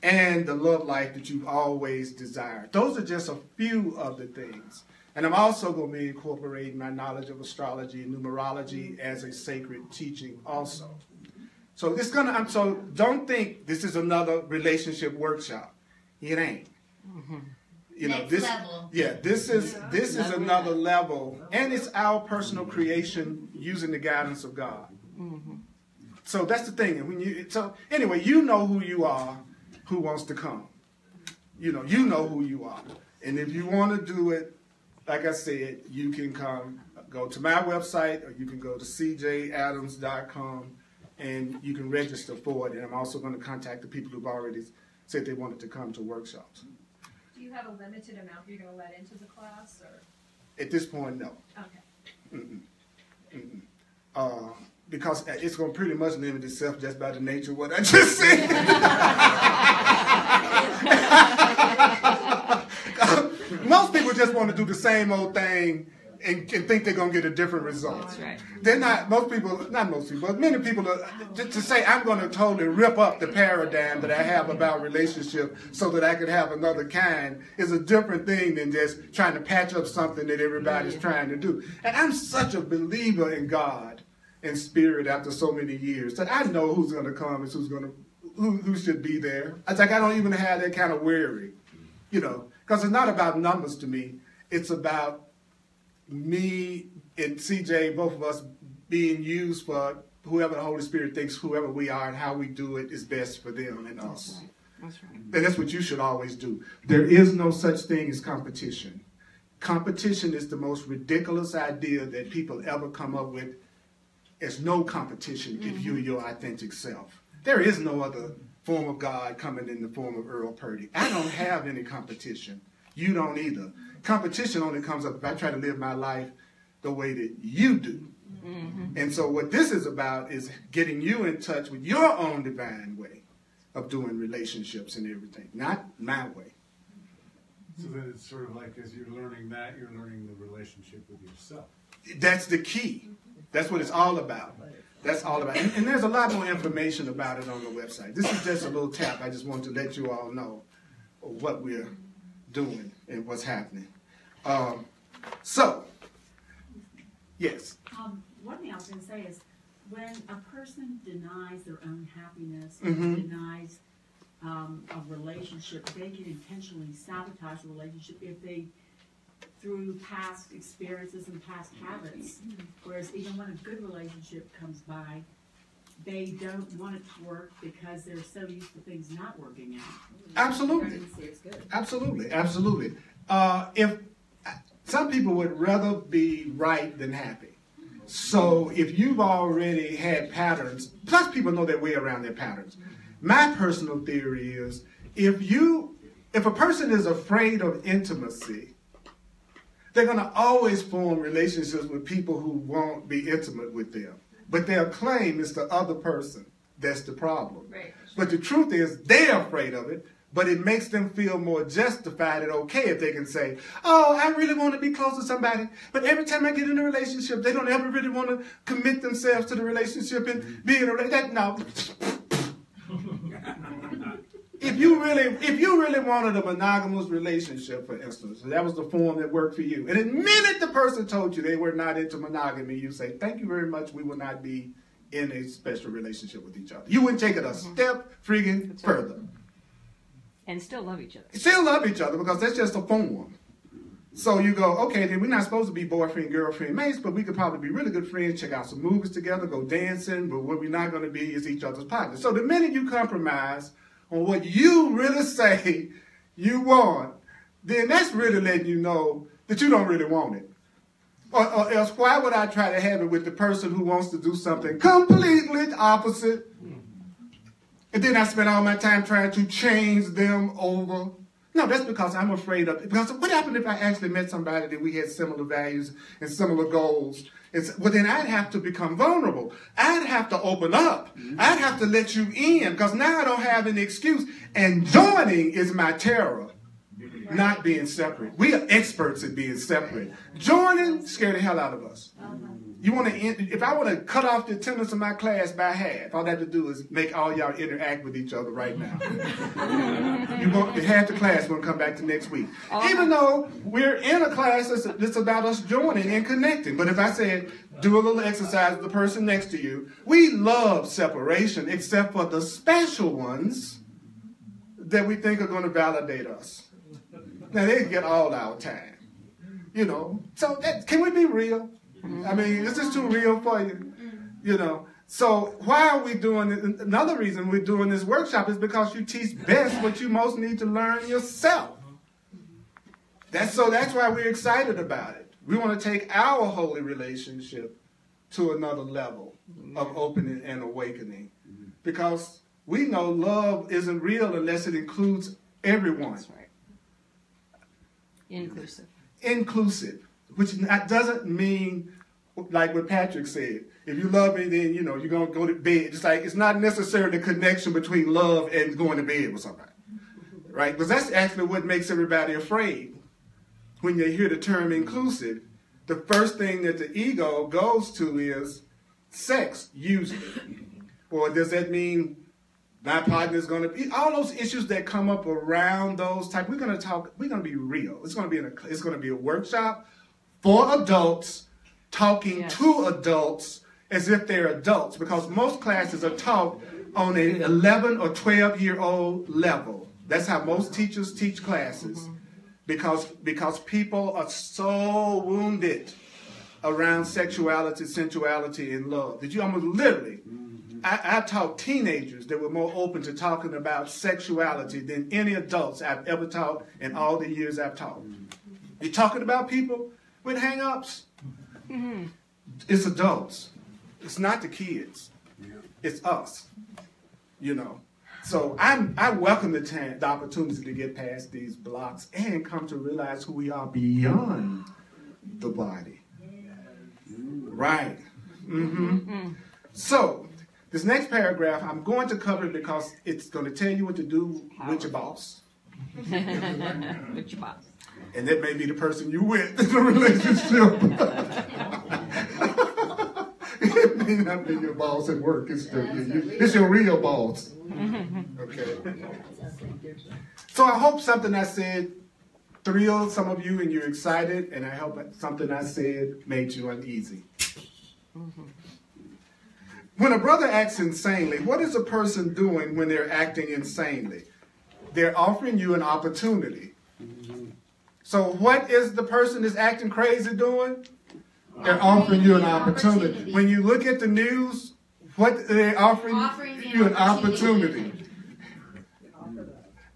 and the love life that you've always desired. Those are just a few of the things. And I'm also going to be incorporating my knowledge of astrology and numerology as a sacred teaching also. So so don't think this is another relationship workshop. It ain't. You know, Next level. Yeah, this is another level, and it's our personal creation using the guidance of God. So that's the thing. So anyway, you know who you are. Who wants to come? You know who you are. And if you want to do it, like I said, you can come, go to my website, or you can go to cjadams.com, and you can register for it. And I'm also going to contact the people who've already said they wanted to come to workshops. Do you have a limited amount you're going to let into the class? Or? At this point, no. Okay. Because it's going to pretty much limit itself just by the nature of what I just said. Most people just want to do the same old thing and think they're going to get a different result. That's right. They're not, not most people, but many people are, to say I'm going to totally rip up the paradigm that I have about relationship so that I could have another kind is a different thing than just trying to patch up something that everybody's trying to do. And I'm such a believer in God and spirit after so many years that I know who's going to come and who should be there. It's like I don't even have that kind of worry, you know, because it's not about numbers to me. It's about me and CJ, both of us being used for whoever the Holy Spirit thinks whoever we are and how we do it is best for them and us. That's right. And that's what you should always do. There is no such thing as competition. Competition is the most ridiculous idea that people ever come up with. There's no competition if you're your authentic self. There is no other form of God coming in the form of Earl Purdy. I don't have any competition. You don't either. Competition only comes up if I try to live my life the way that you do. And so what this is about is getting you in touch with your own divine way of doing relationships and everything, not my way. So then it's sort of like as you're learning that, you're learning the relationship with yourself. That's the key. That's what it's all about. That's all about. And there's a lot more information about it on the website. This is just a little tap. I just want to let you all know what we're doing and what's happening. So, yes. One thing I was going to say is when a person denies their own happiness, denies a relationship, they can intentionally sabotage the relationship if they, through past experiences and past habits. Whereas even when a good relationship comes by, they don't want it to work because they're so used to things not working out. Absolutely. Absolutely. If some people would rather be right than happy. So if you've already had patterns, plus people know their way around their patterns. My personal theory is if a person is afraid of intimacy, they're going to always form relationships with people who won't be intimate with them. But they'll claim it's the other person that's the problem. Right. But the truth is they're afraid of it, but it makes them feel more justified and okay if they can say, oh, I really want to be close to somebody, but every time I get in a relationship, they don't ever really want to commit themselves to the relationship and be in a relationship. No. If you really wanted a monogamous relationship, for instance, that was the form that worked for you, and the minute the person told you they were not into monogamy, you say, thank you very much, we will not be in a special relationship with each other. You wouldn't take it a step friggin' further. And still love each other. Still love each other because that's just a form. So you go, okay, then we're not supposed to be boyfriend, girlfriend, mates, but we could probably be really good friends, check out some movies together, go dancing, but what we're not going to be is each other's partners. So the minute you compromise on what you really say you want, then that's really letting you know that you don't really want it. Or else, why would I try to have it with the person who wants to do something completely opposite? And then I spend all my time trying to change them over. No, that's because I'm afraid of it. Because what happened if I actually met somebody that we had similar values and similar goals? Well, then I'd have to become vulnerable. I'd have to open up. I'd have to let you in because now I don't have an excuse. And joining is my terror, not being separate. We are experts at being separate. Joining scared the hell out of us. You want to? If I want to cut off the attendance of my class by half, all I have to do is make all y'all interact with each other right now. Half the class won't come back to next week. Even though we're in a class that's about us joining and connecting. But if I said, do a little exercise with the person next to you, we love separation except for the special ones that we think are going to validate us. Now, they get all our time. You know, so can we be real? I mean, this is too real for you, you know. So why are we doing it? Another reason we're doing this workshop is because you teach best what you most need to learn yourself. That's why we're excited about it. We want to take our holy relationship to another level of opening and awakening. Because we know love isn't real unless it includes everyone. That's right. Inclusive. Inclusive. Which doesn't mean, like what Patrick said, if you love me, then, you know, you're going to go to bed. It's like, it's not necessarily the connection between love and going to bed with somebody. Right? Because that's actually what makes everybody afraid. When you hear the term inclusive, the first thing that the ego goes to is sex, usually. Or does that mean my partner is going to be, all those issues that come up around those type, we're going to be real. It's going to be a workshop for adults talking to adults as if they're adults, because most classes are taught on an 11 or 12-year-old level. That's how most teachers teach classes, because people are so wounded around sexuality, sensuality, and love that you almost literally, I taught teenagers that were more open to talking about sexuality than any adults I've ever taught in all the years I've taught. You're talking about people with hang-ups. It's adults. It's not the kids. It's us. You know. So I welcome the opportunity to get past these blocks and come to realize who we are beyond the body. Right. So this next paragraph, I'm going to cover it because it's going to tell you what to do with your boss. With your boss. And that may be the person you with in a relationship. It may not be your boss at work. It's your real boss. Okay. So I hope something I said thrilled some of you and you're excited, and I hope something I said made you uneasy. When a brother acts insanely, what is a person doing when they're acting insanely? They're offering you an opportunity. So what is the person that's acting crazy doing? They're offering you an opportunity. When you look at the news, what they're offering you an opportunity.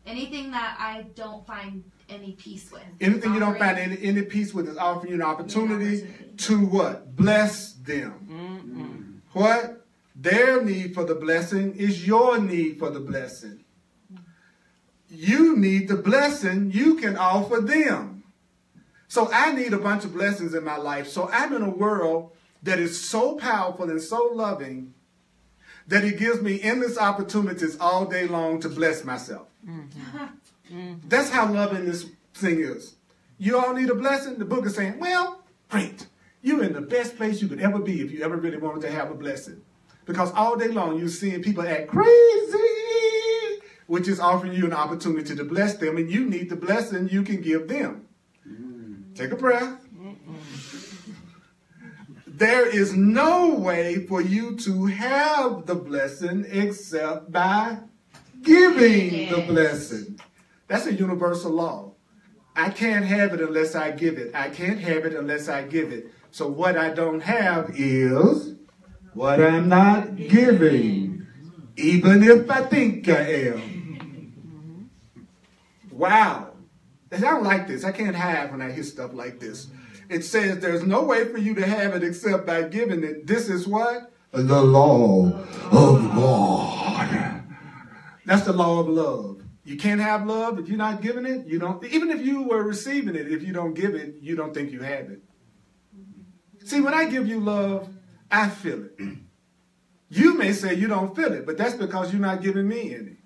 Anything that I don't find any peace with. Anything you don't find any peace with is offering you an opportunity to what? Bless them. What? Their need for the blessing is your need for the blessing. You need the blessing you can offer them. So I need a bunch of blessings in my life. So I'm in a world that is so powerful and so loving that it gives me endless opportunities all day long to bless myself. That's how loving this thing is. You all need a blessing? The book is saying, well, great. You're in the best place you could ever be if you ever really wanted to have a blessing. Because all day long you're seeing people act crazy, which is offering you an opportunity to bless them, and you need the blessing you can give them. Take a breath. There is no way for you to have the blessing except by giving the blessing. That's a universal law. I can't have it unless I give it. I can't have it unless I give it. So what I don't have is what I'm not giving, even if I think I am. Wow. I don't like this. I can't have when I hear stuff like this. It says there's no way for you to have it except by giving it. This is what? The law of God. That's the law of love. You can't have love if you're not giving it. You don't. Even if you were receiving it, if you don't give it, you don't think you have it. See, when I give you love, I feel it. You may say you don't feel it, but that's because you're not giving me any.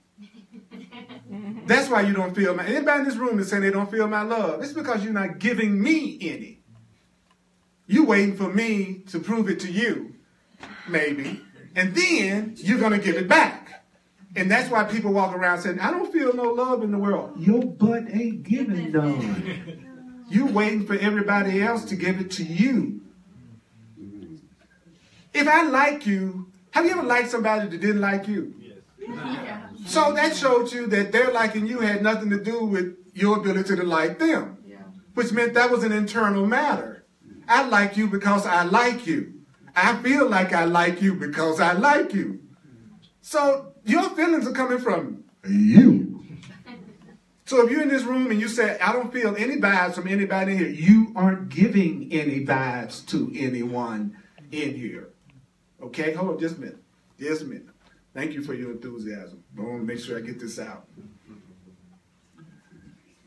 That's why you don't feel my. Anybody in this room is saying they don't feel my love. It's because you're not giving me any. You're waiting for me to prove it to you, maybe, and then you're going to give it back. And that's why people walk around saying, I don't feel no love in the world. Your butt ain't giving none. You're waiting for everybody else to give it to you. If I like you, have you ever liked somebody that didn't like you? Yeah. So that showed you that their liking you had nothing to do with your ability to like them, which meant that was an internal matter. I like you because I like you. I feel like I like you because I like you. So your feelings are coming from you. So if you're in this room and you say, I don't feel any vibes from anybody in here, you aren't giving any vibes to anyone in here. Okay, hold on just a minute. Just a minute. Thank you for your enthusiasm. I want to make sure I get this out.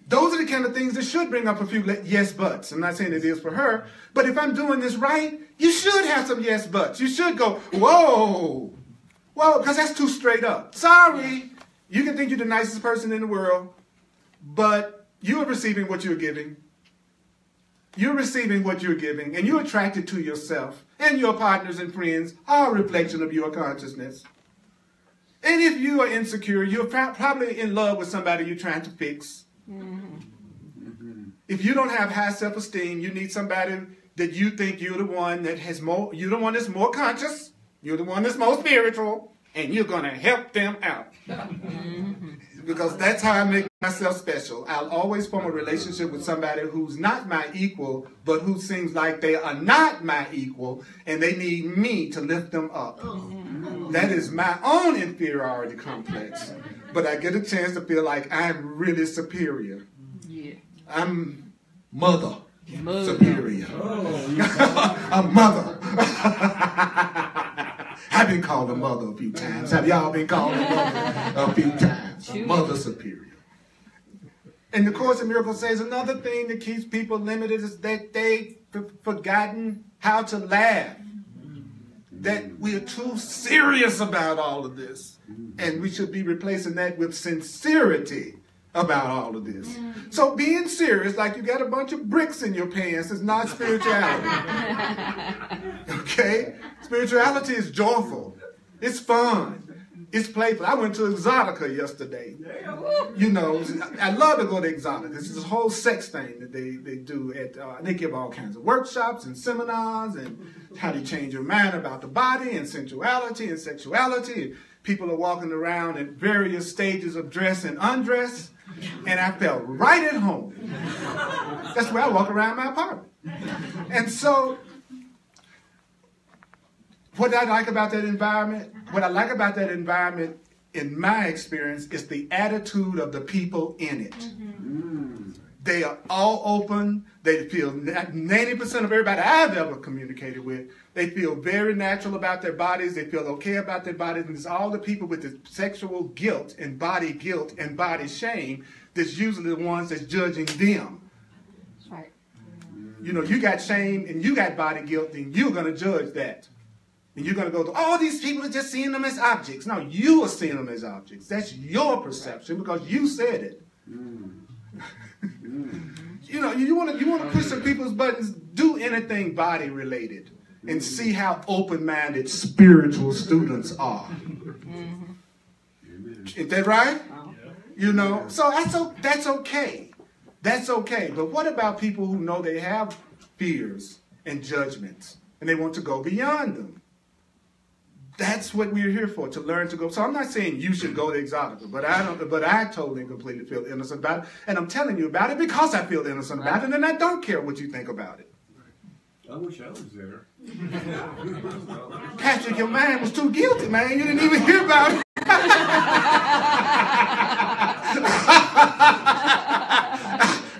Those are the kind of things that should bring up a few yes buts. I'm not saying it is for her, but if I'm doing this right, you should have some yes buts. You should go, whoa. Well, because that's too straight up. Sorry, you can think you're the nicest person in the world, but you are receiving what you're giving. You're receiving what you're giving, and you're attracted to yourself, and your partners and friends are a reflection of your consciousness. And if you are insecure, you're probably in love with somebody you're trying to fix. If you don't have high self-esteem, you need somebody that you think you're the one that has more, you're the one that's more conscious, you're the one that's more spiritual, and you're going to help them out. Because that's how I make myself special. I'll always form a relationship with somebody who's not my equal, but who seems like they are not my equal, and they need me to lift them up. That is my own inferiority complex. But I get a chance to feel like I'm really superior. I'm mother superior. A mother. I've been called a mother a few times. Have y'all been called a mother a few times? A mother superior. And the Course in Miracles says another thing that keeps people limited is that they've forgotten how to laugh. That we are too serious about all of this. And we should be replacing that with sincerity about all of this. So being serious, like you got a bunch of bricks in your pants, is not spirituality. Okay? Spirituality is joyful. It's fun. It's playful. I went to Exotica yesterday. You know, I love to go to Exotica. This is a whole sex thing that they do. They give all kinds of workshops and seminars and how to change your mind about the body and sensuality and sexuality. People are walking around at various stages of dress and undress. And I felt right at home. That's where I walk around my apartment. And so, what I like about that environment, in my experience, is the attitude of the people in it. They are all open. They feel 90% of everybody I've ever communicated with, they feel very natural about their bodies. They feel okay about their bodies. And it's all the people with the sexual guilt and body shame that's usually the ones that's judging them. Right. You know, you got shame and you got body guilt, then you're going to judge that. And you're going to go, all these people are just seeing them as objects. No, you are seeing them as objects. That's your perception because you said it. You know, you want to push some people's buttons, do anything body related and see how open-minded spiritual students are. Is that right? You know, so that's okay. That's okay. But what about people who know they have fears and judgments and they want to go beyond them? That's what we're here for, to learn to go. So I'm not saying you should go to Exotica, but I totally and completely feel innocent about it. And I'm telling you about it because I feel innocent about it, and I don't care what you think about it. I wish I was there. Patrick, your mind was too guilty, man. You didn't even hear about it.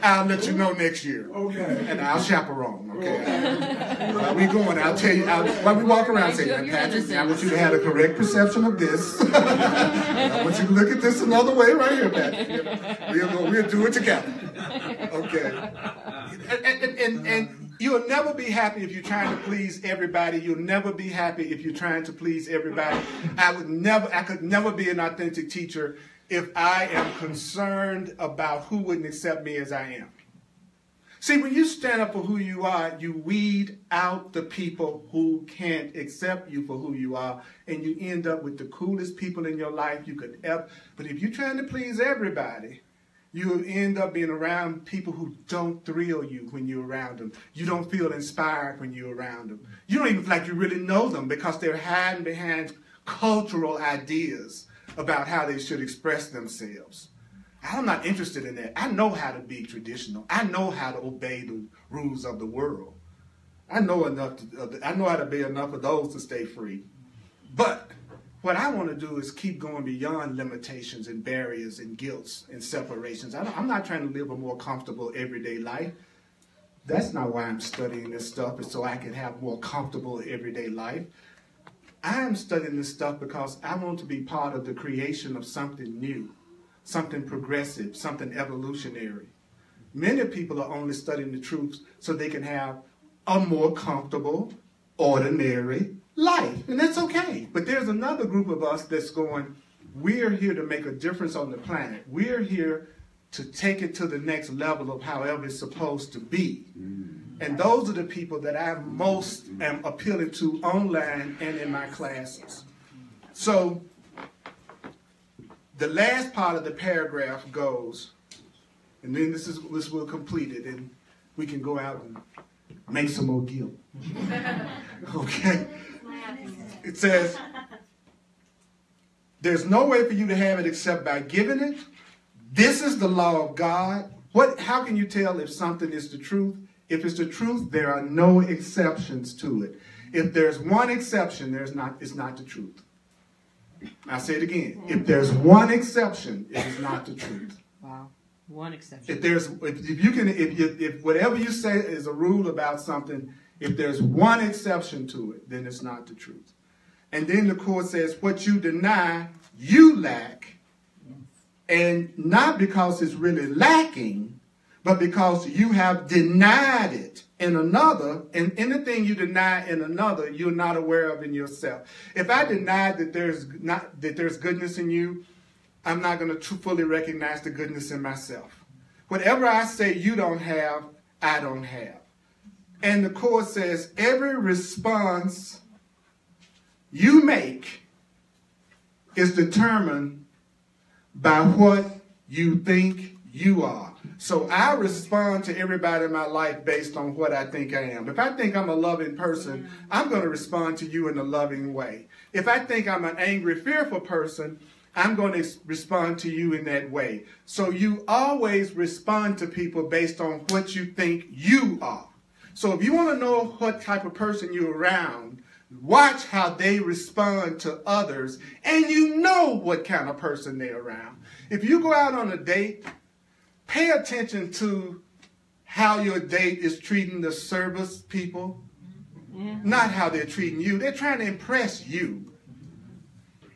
I'll let you know next year. Okay. And I'll chaperone, okay? While we going, I'll tell you, while we walk around, say, now, Patrick, I want you to have a correct perception of this. I want you to look at this another way right here, Patrick. We'll do it together. Okay. And you'll never be happy if you're trying to please everybody. You'll never be happy if you're trying to please everybody. I could never be an authentic teacher if I am concerned about who wouldn't accept me as I am. See, when you stand up for who you are, you weed out the people who can't accept you for who you are, and you end up with the coolest people in your life you could ever. But if you're trying to please everybody, you'll end up being around people who don't thrill you when you're around them. You don't feel inspired when you're around them. You don't even feel like you really know them because they're hiding behind cultural ideas about how they should express themselves. I'm not interested in that. I know how to be traditional. I know how to obey the rules of the world. I know how to be enough of those to stay free. But what I want to do is keep going beyond limitations and barriers and guilts and separations. I'm not trying to live a more comfortable everyday life. That's not why I'm studying this stuff, is so I can have more comfortable everyday life. I'm studying this stuff because I want to be part of the creation of something new, something progressive, something evolutionary. Many people are only studying the truth so they can have a more comfortable, ordinary life, and that's okay. But there's another group of us that's going, we're here to make a difference on the planet. We're here to take it to the next level of however it's supposed to be. And those are the people that I most am appealing to online and in my classes. So the last part of the paragraph goes, and then this will complete it, and we can go out and make some more guilt. Okay? It says, there's no way for you to have it except by giving it. This is the law of God. How can you tell if something is the truth? If it's the truth, there are no exceptions to it. If there's one exception, it's not the truth. I'll say it again. If there's one exception, it is not the truth. Wow. One exception. If whatever you say is a rule about something, if there's one exception to it, then it's not the truth. And then the court says, what you deny, you lack, and not because it's really lacking, but because you have denied it in another, and anything you deny in another, you're not aware of in yourself. If I deny that there's goodness in you, I'm not going to fully recognize the goodness in myself. Whatever I say you don't have, I don't have. And the court says every response you make is determined by what you think you are. So I respond to everybody in my life based on what I think I am. If I think I'm a loving person, I'm going to respond to you in a loving way. If I think I'm an angry, fearful person, I'm going to respond to you in that way. So you always respond to people based on what you think you are. So if you want to know what type of person you're around, watch how they respond to others, and you know what kind of person they're around. If you go out on a date, pay attention to how your date is treating the service people, not how they're treating you. They're trying to impress you,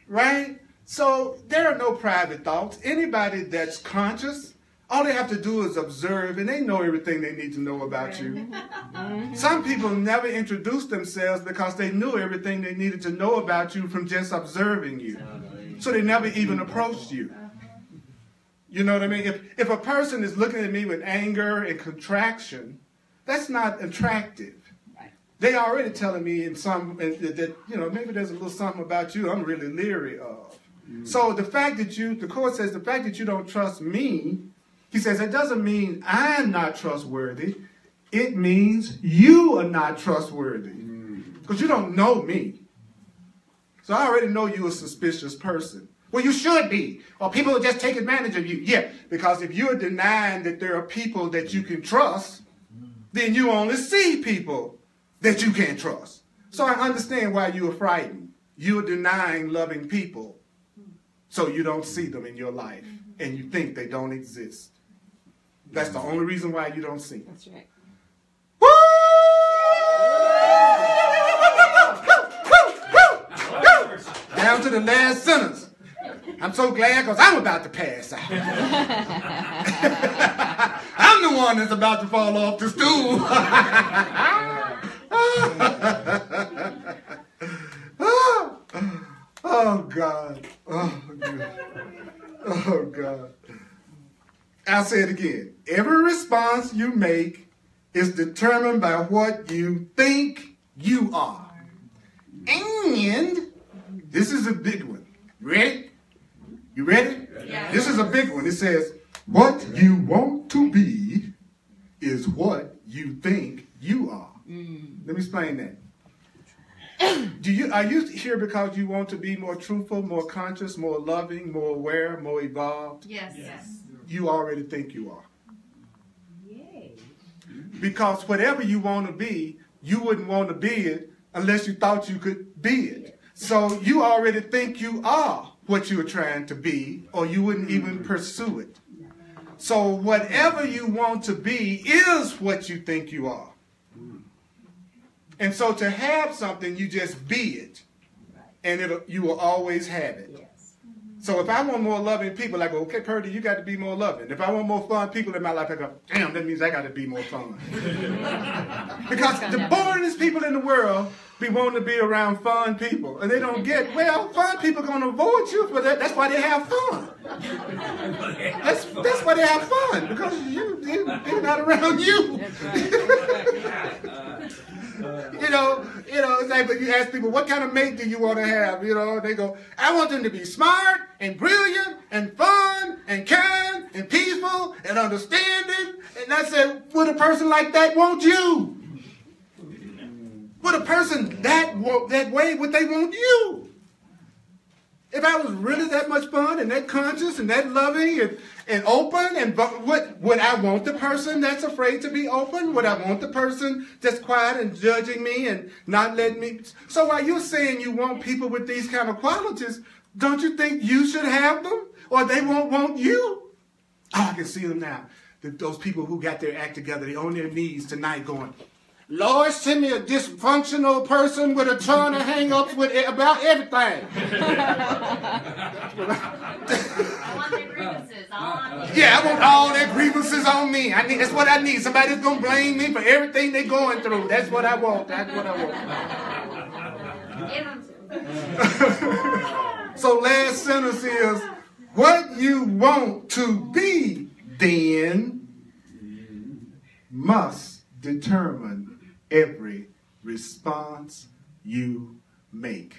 right? So there are no private thoughts. Anybody that's conscious, all they have to do is observe, and they know everything they need to know about you. Some people never introduced themselves because they knew everything they needed to know about you from just observing you. So they never even approached you. You know what I mean? If a person is looking at me with anger and contraction, that's not attractive. They already telling me that, maybe there's a little something about you I'm really leery of. So the court says the fact that you don't trust me, he says, it doesn't mean I'm not trustworthy. It means you are not trustworthy. Because you don't know me. So I already know you're a suspicious person. Well, you should be. Or people will just take advantage of you. Yeah, because if you're denying that there are people that you can trust, then you only see people that you can't trust. So I understand why you are frightened. You're denying loving people so you don't see them in your life and you think they don't exist. That's the only reason why you don't see them. That's right. Woo! Down to the last sentence. I'm so glad because I'm about to pass out. I'm the one that's about to fall off the stool. Oh, God. Oh, God. Oh, God. I'll say it again. Every response you make is determined by what you think you are. And this is a big one. Ready? You ready? Yeah. This is a big one. It says, what you want to be is what you think you are. Let me explain that. Are you here because you want to be more truthful, more conscious, more loving, more aware, more evolved? Yes. Yes. You already think you are. Yay. Because whatever you want to be, you wouldn't want to be it unless you thought you could be it. So you already think you are what you're trying to be, or you wouldn't even pursue it. So whatever you want to be is what you think you are. And so to have something, you just be it. And you will always have it. So if I want more loving people, I go, okay, Purdy, you got to be more loving. If I want more fun people in my life, I go, damn, that means I got to be more fun. Because the boringest people in the world be wanting to be around fun people. And they don't get, well, fun people are going to avoid you for that. That's why they have fun. That's why they have fun. Because they're not around you. That's right. It's like when you ask people, what kind of mate do you want to have? They go, I want them to be smart and brilliant and fun and kind and peaceful and understanding. And I said, would a person like that want you? Would a person that way, would they want you? If I was really that much fun and that conscious and that loving and open, and would I want the person that's afraid to be open? Would I want the person that's quiet and judging me and not letting me? So while you're saying you want people with these kind of qualities, don't you think you should have them? Or they won't want you? Oh, I can see them now. Those people who got their act together, they're on their knees tonight going, Lord, send me a dysfunctional person with a ton of hang-ups about everything. I want their grievances all on me. Yeah, I want all their grievances on me. That's what I need. Somebody that's going to blame me for everything they're going through. That's what I want. That's what I want. Give them to. So last sentence is, what you want to be then must determine every response you make.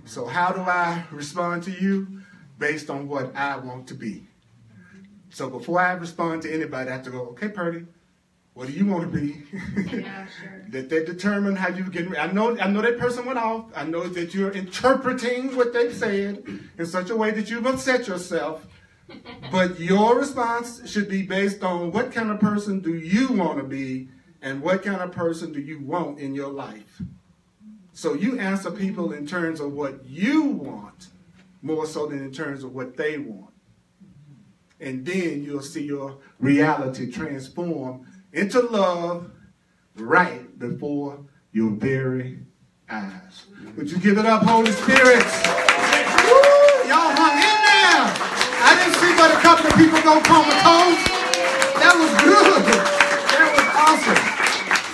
So how do I respond to you? Based on what I want to be. So before I respond to anybody, I have to go, okay, Purdy, what do you want to be? Yeah, sure. That determine how you get. I know that person went off. I know that you're interpreting what they've said in such a way that you've upset yourself. But your response should be based on what kind of person do you want to be and what kind of person do you want in your life. So you answer people in terms of what you want more so than in terms of what they want. And then you'll see your reality transform into love right before your very eyes. Would you give it up, Holy Spirit? Woo! Y'all hung in there. I didn't see but a couple of people go comatose. That was good.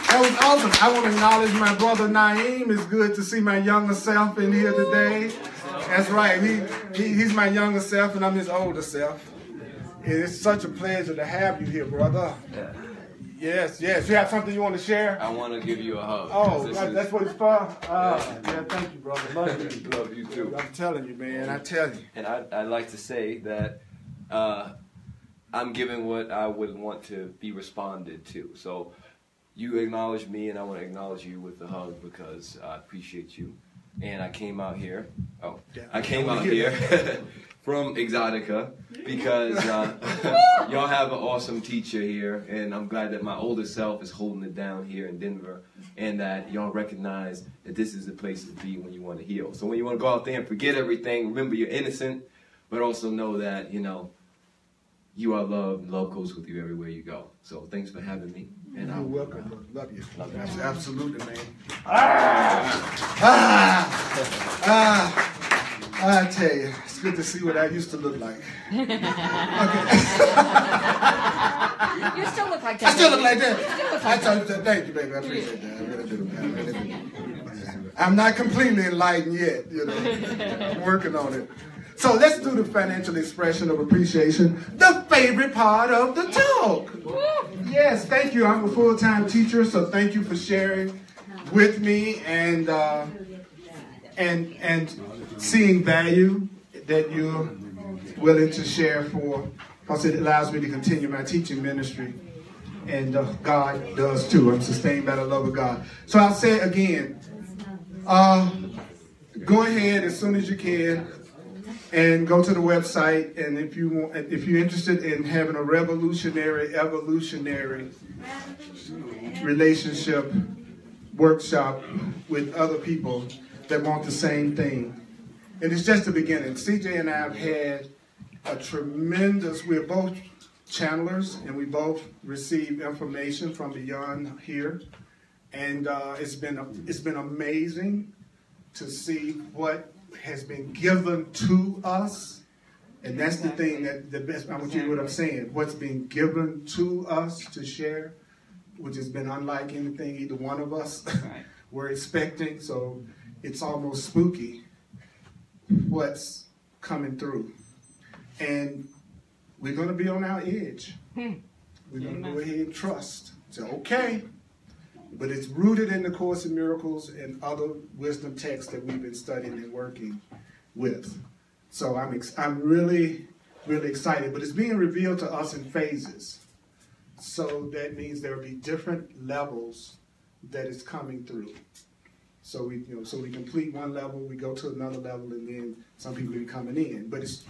That was awesome. I want to acknowledge my brother Naeem. It's good to see my younger self in here today. That's right. He's my younger self and I'm his older self. And it's such a pleasure to have you here, brother. Yes. You have something you want to share? I want to give you a hug. Oh, that's what it's for? Yeah, thank you, brother. Love you. Love you too. I'm telling you, man. I tell you. And I'd like to say that I'm giving what I would want to be responded to. So you acknowledge me, and I want to acknowledge you with a hug because I appreciate you. and I came out here. Oh, Yeah. I came out here from Exotica because y'all have an awesome teacher here, and I'm glad that my older self is holding it down here in Denver, and that y'all recognize that this is the place to be when you want to heal. So when you want to go out there and forget everything, remember you're innocent, but also know that, you know, you are loved, and love goes with you everywhere you go. So thanks for having me. And You're welcome, brother. Love you. Love you. Absolutely, man. I tell you, it's good to see what I used to look like. Okay. You still look like that. I still look like that. You still look I like told you that. Thank you, baby. I appreciate that. I really do. I really do. I'm not completely enlightened yet, you know. I'm working on it. So let's do the financial expression of appreciation, the favorite part of the talk. Yes, thank you. I'm a full-time teacher, so thank you for sharing with me and seeing value that you're willing to share for, because it allows me to continue my teaching ministry. And God does too. I'm sustained by the love of God. So I'll say it again. Go ahead as soon as you can and go to the website. And if you're interested in having a evolutionary relationship workshop with other people that want the same thing. And it's just the beginning. CJ and I have had a tremendous, we're both channelers, and we both receive information from beyond here. And it's been amazing to see what has been given to us. And that's the thing that the best, I want you to hear what I'm saying. What's been given to us to share, which has been unlike anything either one of us were expecting. So it's almost spooky what's coming through. And we're going to be on our edge. We're going to go ahead and trust. So, okay. But it's rooted in the Course in Miracles and other wisdom texts that we've been studying and working with. So I'm really, really excited. But it's being revealed to us in phases. So that means there will be different levels that it's coming through. So we complete one level, we go to another level, and then some people be coming in. But it's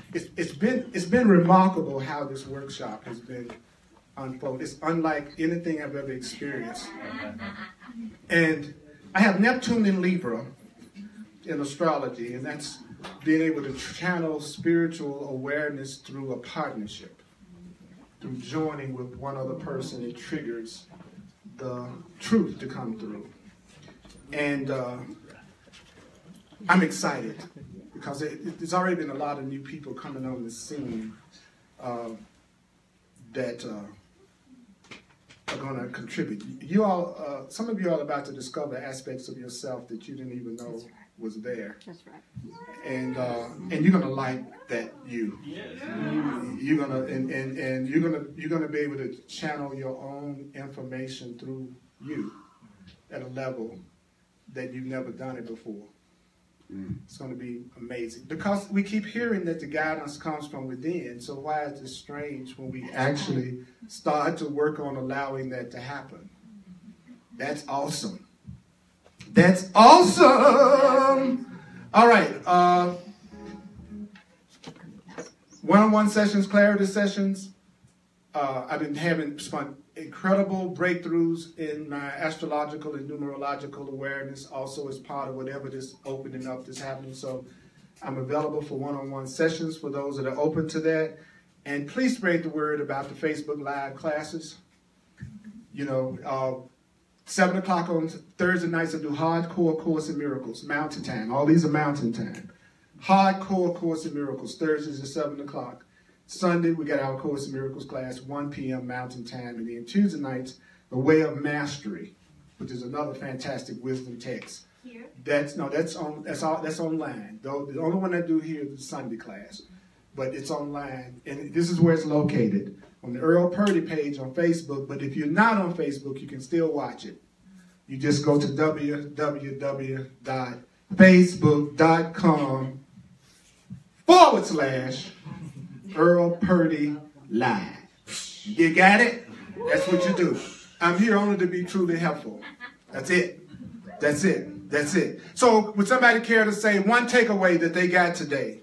been remarkable how this workshop has been unfolded. It's unlike anything I've ever experienced. And I have Neptune in Libra in astrology, and that's being able to channel spiritual awareness through a partnership. Through joining with one other person, it triggers the truth to come through. And I'm excited because there's already been a lot of new people coming on the scene that are going to contribute. You all, some of you all are about to discover aspects of yourself that you didn't even know was there. That's right. And you're going to like that you. You're gonna and you're gonna be able to channel your own information through you at a level that you've never done it before. It's going to be amazing because we keep hearing that the guidance comes from within. So why is it strange when we actually start to work on allowing that to happen? That's awesome. That's awesome. All right. One-on-one sessions, clarity sessions. I've been having incredible breakthroughs in my astrological and numerological awareness, also as part of whatever this opening up that's happening. So I'm available for one-on-one sessions for those that are open to that. And please spread the word about the Facebook Live classes. 7 o'clock on Thursday nights I do hardcore Course in Miracles, Mountain Time. All these are Mountain Time. Hardcore Course in Miracles, Thursdays at 7 o'clock. Sunday, we got our Course in Miracles class, 1 p.m. Mountain Time. And then Tuesday nights, The Way of Mastery, which is another fantastic wisdom text. Here? That's online. The only one I do here is the Sunday class. But it's online. And this is where it's located, on the Earl Purdy page on Facebook. But if you're not on Facebook, you can still watch it. You just go to www.facebook.com/Earl Purdy Live. You got it? That's what you do. I'm here only to be truly helpful. That's it. That's it. That's it. So would somebody care to say one takeaway that they got today?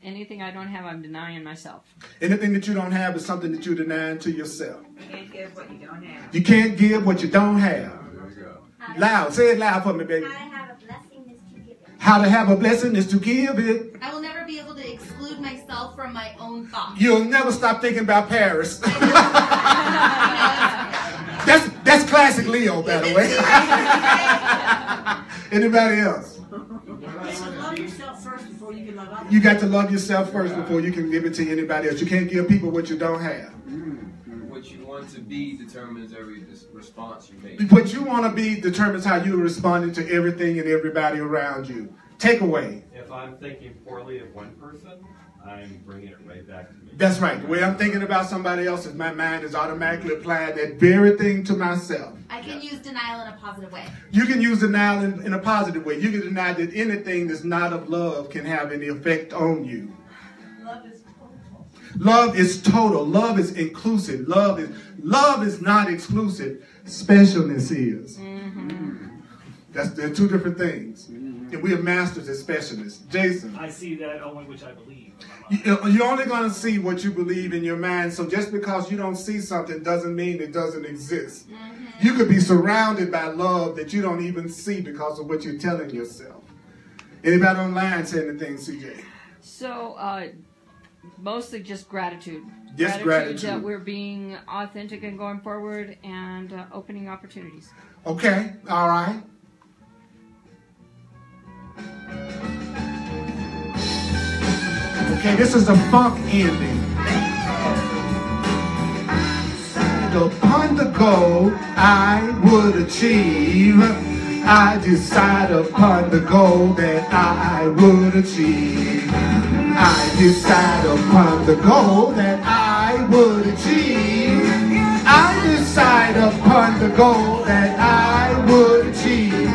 Anything I don't have, I'm denying myself. Anything that you don't have is something that you're denying to yourself. You can't give what you don't have. You can't give what you don't have. There we go. Loud. Say it loud for me, baby. How to have a blessing is to give it. How to have a blessing is to give it. I will never be able to exclude myself from my own thoughts. You'll never stop thinking about Paris. That's classic Leo, by the way. Anybody else? You should love yourself first before you can love others. You got to love yourself first before you can give it to anybody else. You can't give people what you don't have. What you want to be determines every response you make. What you want to be determines how you're responding to everything and everybody around you. Takeaway. If I'm thinking poorly of one person, I'm bringing it right back to me. That's right. The way I'm thinking about somebody else is my mind is automatically applying that very thing to myself. I can use denial in a positive way. You can use denial in a positive way. You can deny that anything that's not of love can have any effect on you. Love is total. Love is total. Love is inclusive. Love is not exclusive. Specialness is. They're two different things. And we are masters at specialists. Jason. I see that only which I believe. You're only going to see what you believe in your mind. So just because you don't see something doesn't mean it doesn't exist. You could be surrounded by love that you don't even see because of what you're telling yourself. Anybody online say anything, CJ? So, mostly just gratitude. Just gratitude. That we're being authentic and going forward and opening opportunities. Okay, all right. Okay, this is a funk ending. Upon the goal I would achieve, I decide upon the goal that I would achieve. I decide upon the goal that I would achieve. I decide upon the goal that I would achieve.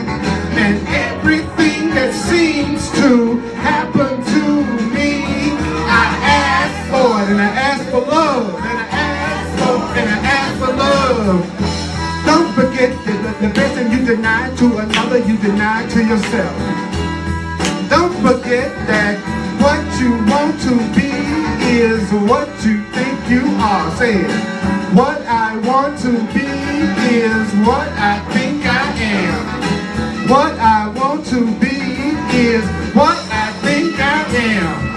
And everything that seems to happen to me, I ask for it, and I ask for love, and I ask for love. Don't forget that the person you deny to another, you deny to yourself. Don't forget that what you want to be is what you think you are. Say it. What I want to be is what I think I am. What I want to be is what I think I am.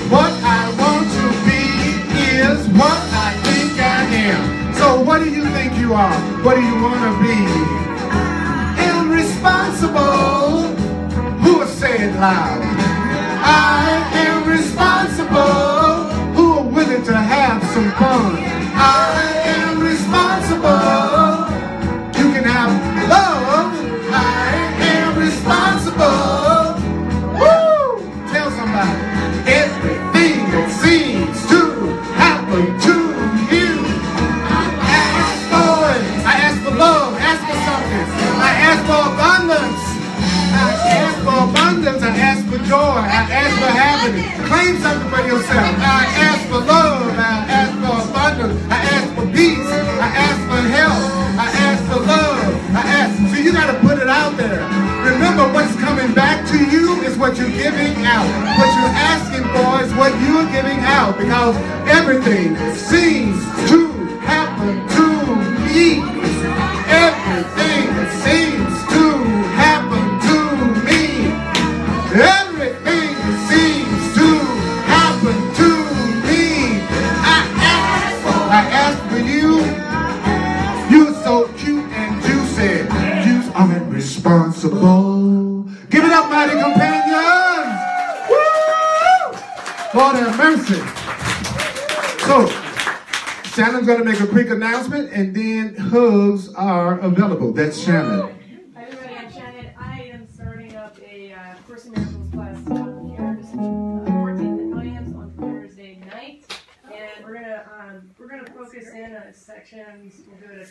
What I want to be is what I think I am. So what do you think you are? What do you want to be? Irresponsible. Who will say it loud? I am responsible. Who are willing to have some fun? I am responsible. You can have love. I am responsible. Woo! Tell somebody. Everything that seems to happen to you, I ask for it. I ask for love. Ask for something. I ask for abundance. I ask for abundance. I ask for joy. I ask for happiness. Claim something for yourself. I ask for love. I ask for abundance. I ask for peace. I ask for health. I ask for love. I ask. So you got to put it out there. Remember, what's coming back to you is what you're giving out. What you're asking for is what you're giving out. Because everything seems to happen to me. Everything seems to happen to me. Everything seems to happen to me. I ask for you. You're so cute and juicy. I'm responsible. Give it up, mighty companions. Woo! Lord have mercy. So, Shannon's going to make a quick announcement, and then hugs are available. That's Shannon. Hi everybody, I'm Shannon. I am starting up a Course in Miracles class here this 14th and Williams on Thursday night, and we're gonna focus in on sections. We'll do it